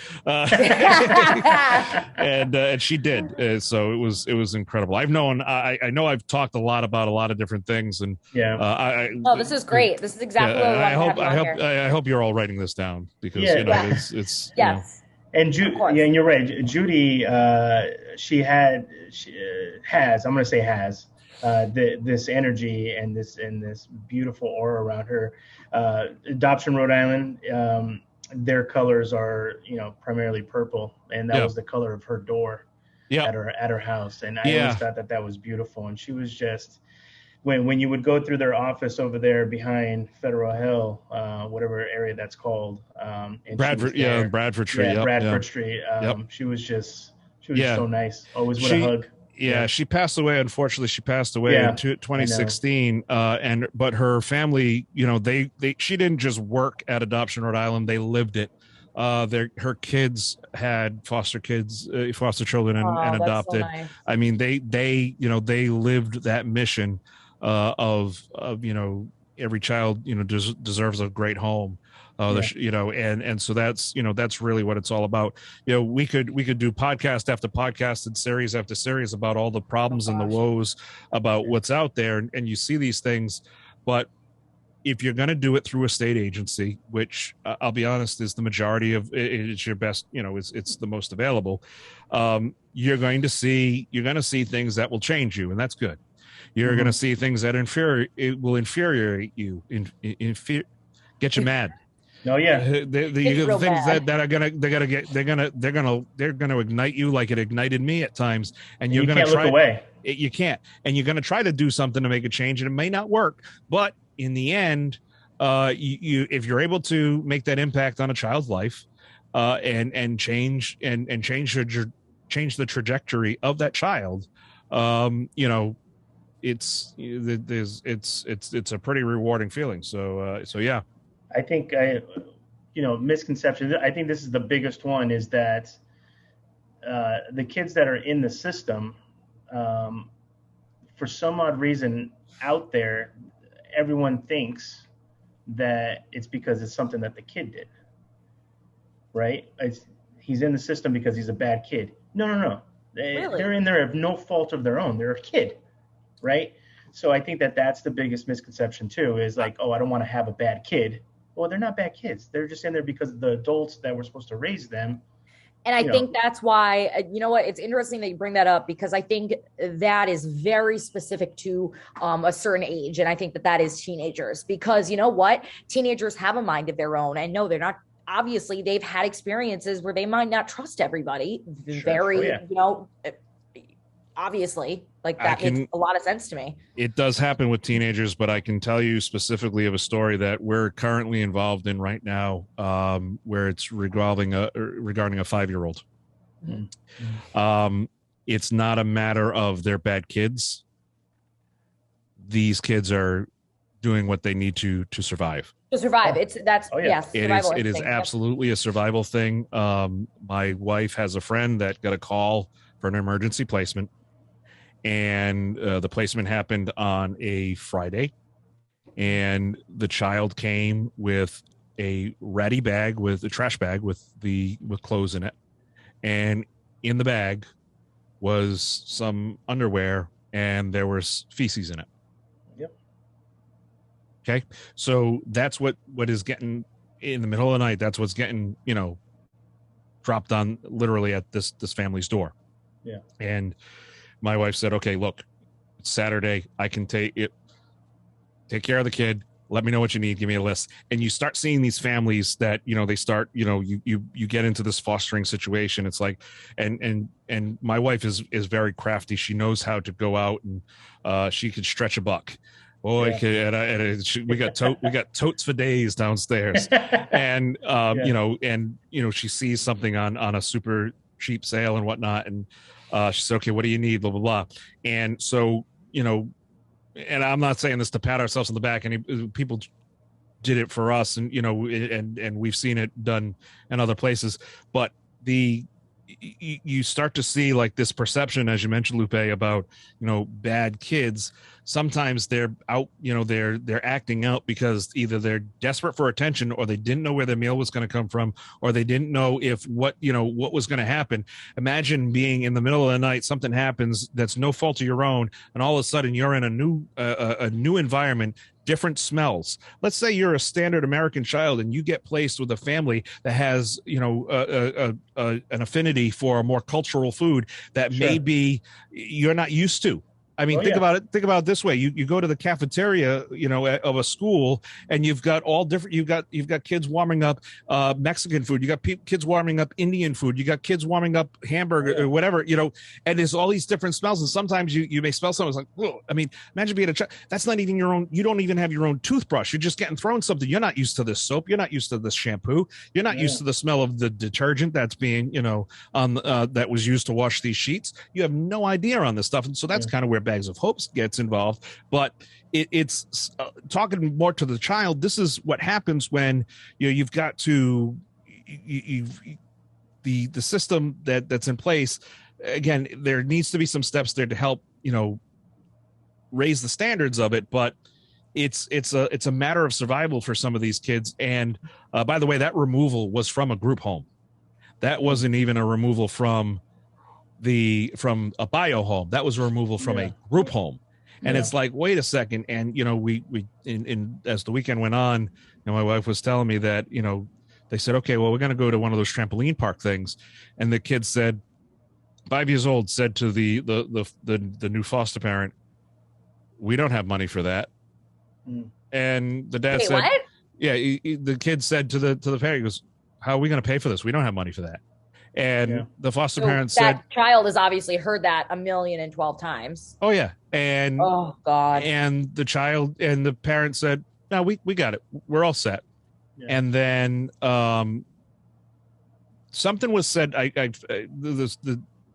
And she did. So it was incredible. I know I've talked a lot about a lot of different things, and this is great. This is exactly what I hope you're all writing this down, because it's yes. And and you're right. Judy, she has. I'm going to say has this energy and this beautiful aura around her. Adoption Rhode Island. Their colors are primarily purple, and that was the color of her door at her house. And I always thought that was beautiful. And she was just. When you would go through their office over there behind Federal Hill, whatever area that's called, Bradford Street. Bradford Street. She was so nice. Always with a hug. Yeah, she passed away. Unfortunately, she passed away in 2016. But her family, she didn't just work at Adoption Rhode Island; they lived it. Her kids had foster children and adopted. So nice. I mean, they lived that mission. Of every child deserves a great home, and so that's really what it's all about. We could do podcast after podcast and series after series about all the problems and the woes about what's out there, and you see these things, but if you're going to do it through a state agency, which I'll be honest is the majority of it's your best, it's the most available, you're going to see things that will change you, and that's good. You're going to see things that will infuriate you, get you mad. Oh yeah, the things that are gonna ignite you like it ignited me at times, and you're gonna try. Look away. You can't, and you're gonna try to do something to make a change, and it may not work, but in the end, if you're able to make that impact on a child's life, and change the trajectory of that child, it's a pretty rewarding feeling. So yeah. I think misconception. I think this is the biggest one, is that the kids that are in the system, for some odd reason out there, everyone thinks that it's because it's something that the kid did, right? He's in the system because he's a bad kid. No. Really? They're in there of no fault of their own. They're a kid, right? So I think that's the biggest misconception too, is like, oh, I don't want to have a bad kid. Well, they're not bad kids. They're just in there because of the adults that were supposed to raise them. And I think that's why, it's interesting that you bring that up, because I think that is very specific to a certain age. And I think that is teenagers, because teenagers have a mind of their own. And no, they're not. Obviously, they've had experiences where they might not trust everybody. Sure. Obviously, like that makes a lot of sense to me. It does happen with teenagers, but I can tell you specifically of a story that we're currently involved in right now, where it's regarding a 5-year-old. Mm-hmm. It's not a matter of they're bad kids. These kids are doing what they need to survive. To survive. Yes. It is absolutely a survival thing. My wife has a friend that got a call for an emergency placement. And the placement happened on a Friday, and the child came with a ratty bag, with a trash bag with clothes in it, and in the bag was some underwear, and there was feces in it. Yep. Okay, so that's what is getting in the middle of the night. That's what's getting, dropped on literally at this family's door. Yeah. And my wife said, "Okay, look, it's Saturday. I can take care of the kid. Let me know what you need. Give me a list." And you start seeing these families that, they start, you get into this fostering situation. It's like, and my wife is very crafty. She knows how to go out and she could stretch a buck. Boy, yeah. We got totes for days downstairs, and she sees something on a super cheap sale and whatnot, and she said, "Okay, what do you need?" Blah blah blah. And so, and I'm not saying this to pat ourselves on the back. And people did it for us, and and we've seen it done in other places. But you start to see like this perception, as you mentioned, Lupe, about bad kids. Sometimes they're out, they're acting out because either they're desperate for attention, or they didn't know where their meal was going to come from, or they didn't know what was going to happen. Imagine being in the middle of the night, something happens that's no fault of your own, and all of a sudden you're in a new environment, different smells. Let's say you're a standard American child and you get placed with a family that has, an affinity for a more cultural food that maybe you're not used to. I mean, think about it this way. You go to the cafeteria, of a school, and you've got all different, you've got kids warming up Mexican food. You got kids warming up Indian food. You got kids warming up hamburger or whatever, and there's all these different smells. And sometimes you may smell something. It's like, whoa. I mean, imagine being a child. That's not even your own. You don't even have your own toothbrush. You're just getting thrown something. You're not used to this soap. You're not used to this shampoo. You're not used to the smell of the detergent that's being, that was used to wash these sheets. You have no idea on this stuff. And so that's kind of where Bags of Hopes gets involved. But it's talking more to the child. This is what happens when you've got to the system that's in place. Again, there needs to be some steps there to help raise the standards of it, but it's a matter of survival for some of these kids. And by the way, that removal was from a group home. That wasn't even a removal from a bio home. That was a removal from a group home. And it's like, wait a second. And we as the weekend went on, my wife was telling me that they said, okay, well, we're going to go to one of those trampoline park things. And the kid said, 5 years old, said to the new foster parent, "We don't have money for that." And the dad said, what? Yeah, the kid said to the parent, he goes, "How are we going to pay for this? We don't have money for that." And the foster parent said, that child has obviously heard that 1,012 times. "Oh yeah." And oh God. And the child and the parent said, "No, we got it. We're all set." Yeah. And then something was said.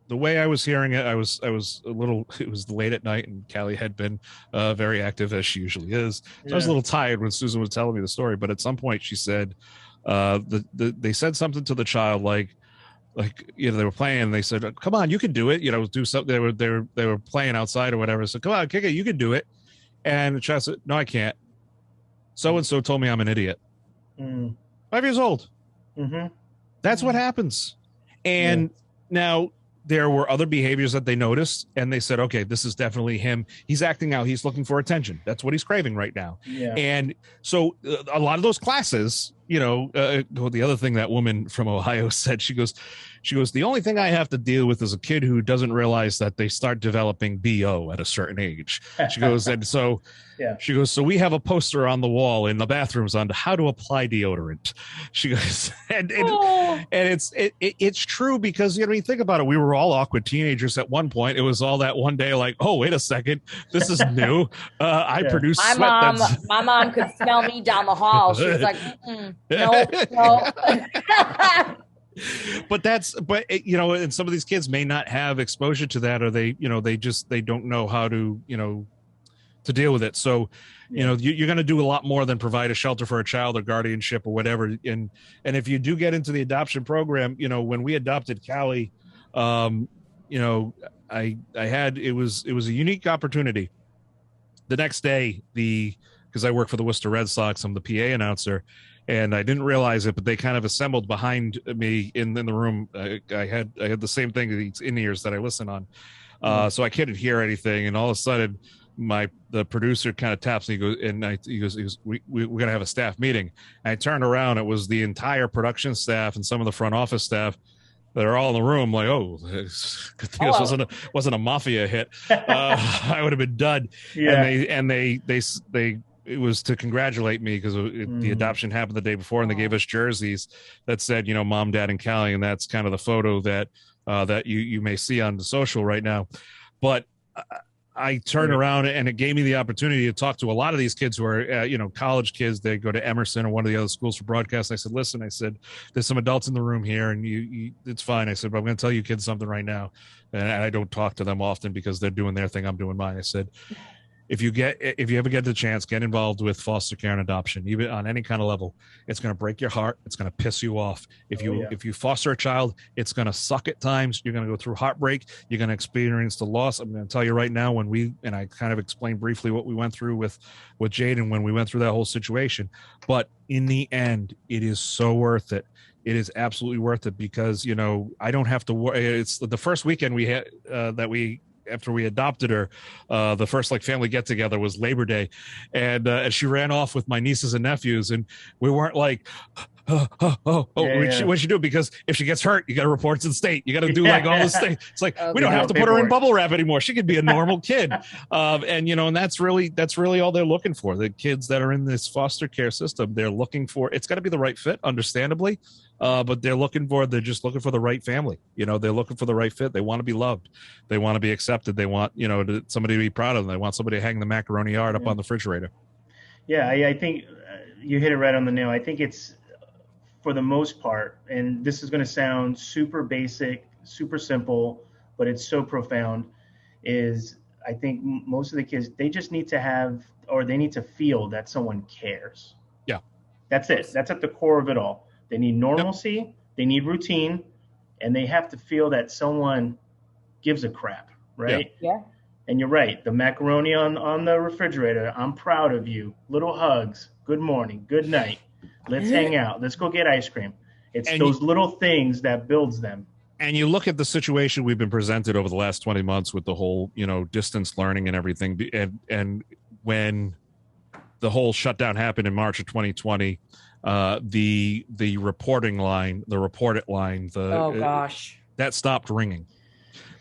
The way I was hearing it, I was a little. It was late at night, and Callie had been very active, as she usually is. So I was a little tired when Susan was telling me the story. But at some point, she said, they said something to the child like they were playing, and they said, "Come on, you can do it." Do something. They were playing outside or whatever. So come on, kick it, you can do it. And the child said, "No, I can't. So and so told me I'm an idiot." 5 years old. Mm-hmm. That's what happens. And now there were other behaviors that they noticed, and they said, okay, this is definitely him. He's acting out. He's looking for attention. That's what he's craving right now. Yeah. And so a lot of those classes, the other thing that woman from Ohio said, she goes, the only thing I have to deal with is a kid who doesn't realize that they start developing BO at a certain age. She goes, and so she goes, so we have a poster on the wall in the bathrooms on how to apply deodorant. She goes, and it's true because, think about it. We were all awkward teenagers at one point. It was all that one day like, oh, wait a second, this is new. I produce sweat. My mom could smell me down the hall. She was like, no. But and some of these kids may not have exposure to that, or they don't know how to deal with it. So, you're going to do a lot more than provide a shelter for a child or guardianship or whatever. And if you do get into the adoption program, when we adopted Callie, I had, it was a unique opportunity. The next day, because I work for the Worcester Red Sox, I'm the PA announcer. and I didn't realize it, but they kind of assembled behind me in the room. I had the same thing, these in-ears that I listen on. So I couldn't hear anything, and all of a sudden the producer kind of taps me, he goes, we're gonna have a staff meeting. And I turned around, it was the entire production staff and some of the front office staff that are all in the room. Like, oh, good thing this wasn't a mafia hit. I would have been done. Yeah. And they it was to congratulate me because the adoption happened the day before, and they gave us jerseys that said, Mom, Dad, and Callie, and that's kind of the photo that you may see on the social right now. But I turned around, and it gave me the opportunity to talk to a lot of these kids who are, college kids. They go to Emerson or one of the other schools for broadcast. I said, listen, there's some adults in the room here, and it's fine. I said, but I'm going to tell you kids something right now. And I don't talk to them often because they're doing their thing. I'm doing mine. I said, if you ever get the chance, get involved with foster care and adoption, even on any kind of level. It's going to break your heart. It's going to piss you off. If you foster a child, it's going to suck at times. You're going to go through heartbreak. You're going to experience the loss. I'm going to tell you right now, and I kind of explained briefly what we went through with Jaden when we went through that whole situation. But in the end, it is so worth it. It is absolutely worth it because, I don't have to worry. It's the first weekend we had after we adopted her, the first family get together was Labor Day, and she ran off with my nieces and nephews, and we weren't like, what she do? Because if she gets hurt, you got to report to the state. You got to do all this thing. It's like we don't have to put her in bubble wrap anymore. She could be a normal kid, and that's really all they're looking for. The kids that are in this foster care system, they're looking for. It's got to be the right fit, understandably. But they're just looking for the right family. They're looking for the right fit. They want to be loved. They want to be accepted. They want, somebody to be proud of them. They want somebody to hang the macaroni art up on the refrigerator. Yeah, I think you hit it right on the nail. I think it's, for the most part, and this is going to sound super basic, super simple, but it's so profound, is I think most of the kids, they just need to have, or they need to feel that someone cares. Yeah. That's it. That's at the core of it all. They need normalcy, They need routine, and they have to feel that someone gives a crap, right? Yeah. And you're right. The macaroni on the refrigerator, I'm proud of you. Little hugs. Good morning. Good night. Let's hang out. Let's go get ice cream. It's those little things that builds them. And you look at the situation we've been presented over the last 20 months with the whole, distance learning and everything. And when the whole shutdown happened in March of 2020, the reporting line, the report it line, that stopped ringing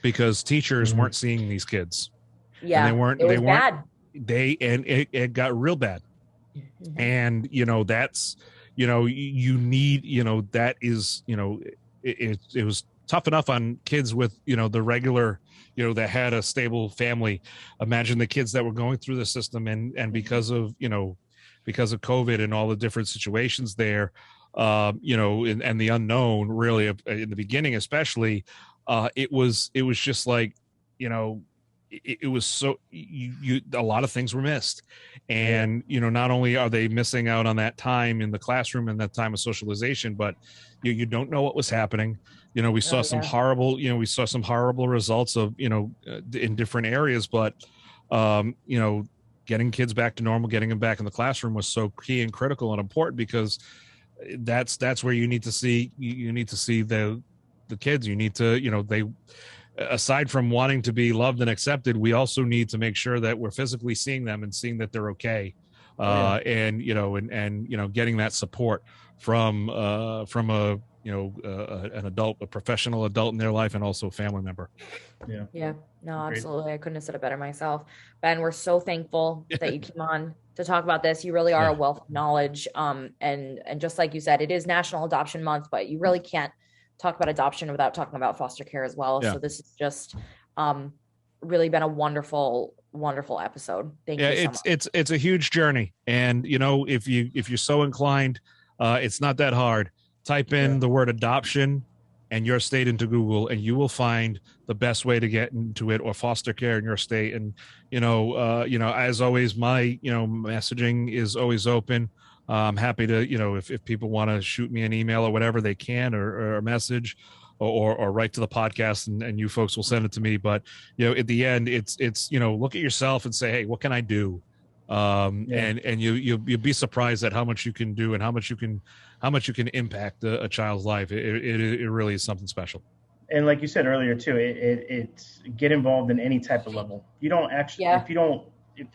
because teachers weren't seeing these kids. Yeah, and they weren't. It got real bad. And that's you need that is it was tough enough on kids with the regular that had a stable family. Imagine the kids that were going through the system and because of COVID and all the different situations there, and the unknown really in the beginning, especially, it was just like, it was so a lot of things were missed. And, not only are they missing out on that time in the classroom and that time of socialization, but you don't know what was happening. We saw some horrible, results of, in different areas, but, getting kids back to normal, getting them back in the classroom was so key and critical and important because that's where you need to see the kids. You need to, they, aside from wanting to be loved and accepted, we also need to make sure that we're physically seeing them and seeing that they're okay. And getting that support from an adult, a professional adult in their life, and also a family member. Yeah. No, absolutely. I couldn't have said it better myself. Ben, we're so thankful that you came on to talk about this. You really are a wealth of knowledge. And just like you said, it is National Adoption Month, but you really can't talk about adoption without talking about foster care as well. So this is just really been a wonderful episode. Thank you so much. It's a huge journey. And if you're so inclined, it's not that hard. Type in the word adoption and your state into Google, and you will find the best way to get into it, or foster care in your state. And as always, my messaging is always open. I'm happy to, if people want to shoot me an email or whatever, they can, or a message, or write to the podcast, and you folks will send it to me. But at the end, it's look at yourself and say, hey, what can I do And you'll be surprised at how much you can do and how much you can impact a child's life. It really is something special. And like you said earlier too, it's get involved in any type of level. You don't actually, if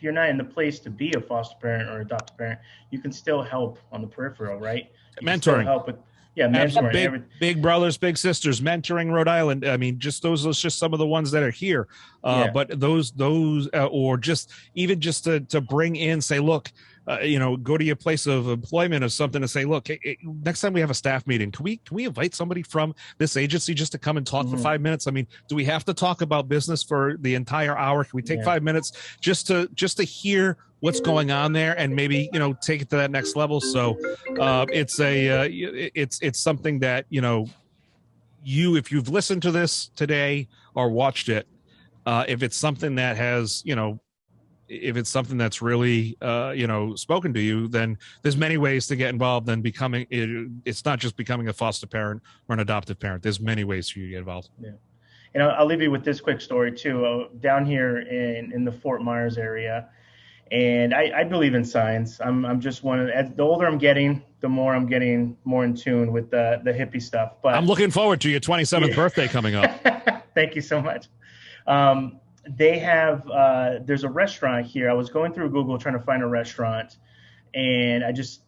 you're not in the place to be a foster parent or adoptive parent, you can still help on the peripheral, right? You mentoring, help with mentoring, big brothers, big sisters, mentoring Rhode Island. I mean, just those just some of the ones that are here. But those or just even just to bring in, say, look. Go to your place of employment or something and say, look, next time we have a staff meeting, can we invite somebody from this agency just to come and talk for 5 minutes? I mean, do we have to talk about business for the entire hour? Can we take 5 minutes just to hear what's going on there and maybe, take it to that next level? So it's something that, if you've listened to this today or watched it, if it's something that has, if it's something that's really, spoken to you, then there's many ways to get involved than becoming, it's not just becoming a foster parent or an adoptive parent. There's many ways for you to get involved. Yeah. And I'll leave you with this quick story too. Down here in the Fort Myers area, and I believe in signs. I'm just the older I'm getting, the more I'm getting more in tune with the hippie stuff. But I'm looking forward to your 27th birthday coming up. Thank you so much. They have, there's a restaurant here. I was going through Google trying to find a restaurant, and I just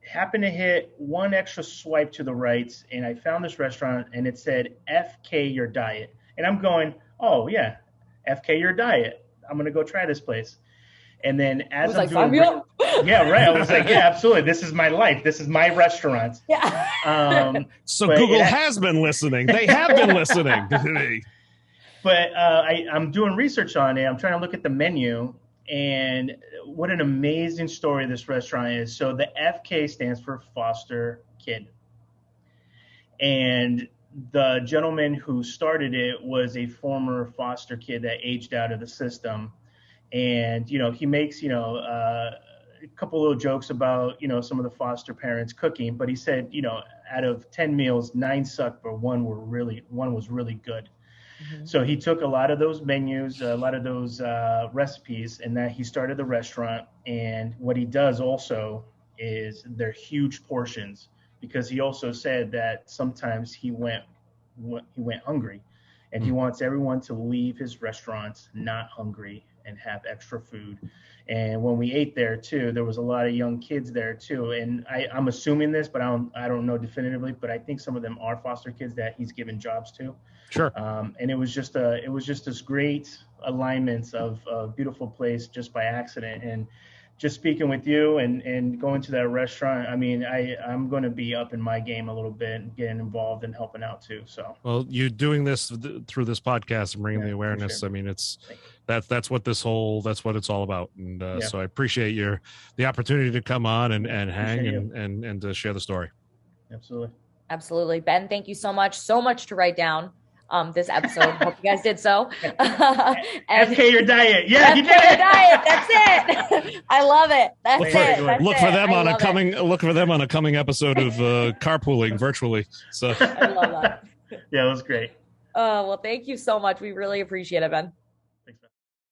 happened to hit one extra swipe to the right, and I found this restaurant, and it said FK Your Diet. And I'm going, oh, yeah, FK Your Diet. I'm going to go try this place. And then as I'm doing, yeah, right. I was like, yeah, absolutely. This is my life. This is my restaurant. Yeah. So Google has been listening. They have been listening. But I'm doing research on it. I'm trying to look at the menu, and what an amazing story this restaurant is. So the FK stands for foster kid. And the gentleman who started it was a former foster kid that aged out of the system. And, he makes, a couple little jokes about, some of the foster parents cooking. But he said, out of 10 meals, 9 sucked, but one was really good. Mm-hmm. So he took a lot of those menus, a lot of those recipes, and that he started the restaurant. And what he does also is they're huge portions, because he also said that sometimes he went hungry, and he wants everyone to leave his restaurant not hungry and have extra food. And when we ate there too, there was a lot of young kids there too. And I'm assuming this, but I don't know definitively, but I think some of them are foster kids that he's given jobs to. Sure. And it was just this great alignment of a beautiful place just by accident. And just speaking with you and going to that restaurant, I mean, I'm going to be up in my game a little bit and getting involved and helping out too. So, well, you're doing this through this podcast and bringing the awareness. Sure. I mean, that's what it's all about. And so I appreciate the opportunity to come on and hang and to share the story. Absolutely. Ben, thank you so much to write down this episode. Hope you guys did so. FK Your Diet. Yeah, you did it. Your Diet. That's it. I love it. Look for them on a coming episode of Carpooling virtually. So I love that. Yeah, it was great. Well, thank you so much. We really appreciate it, Ben.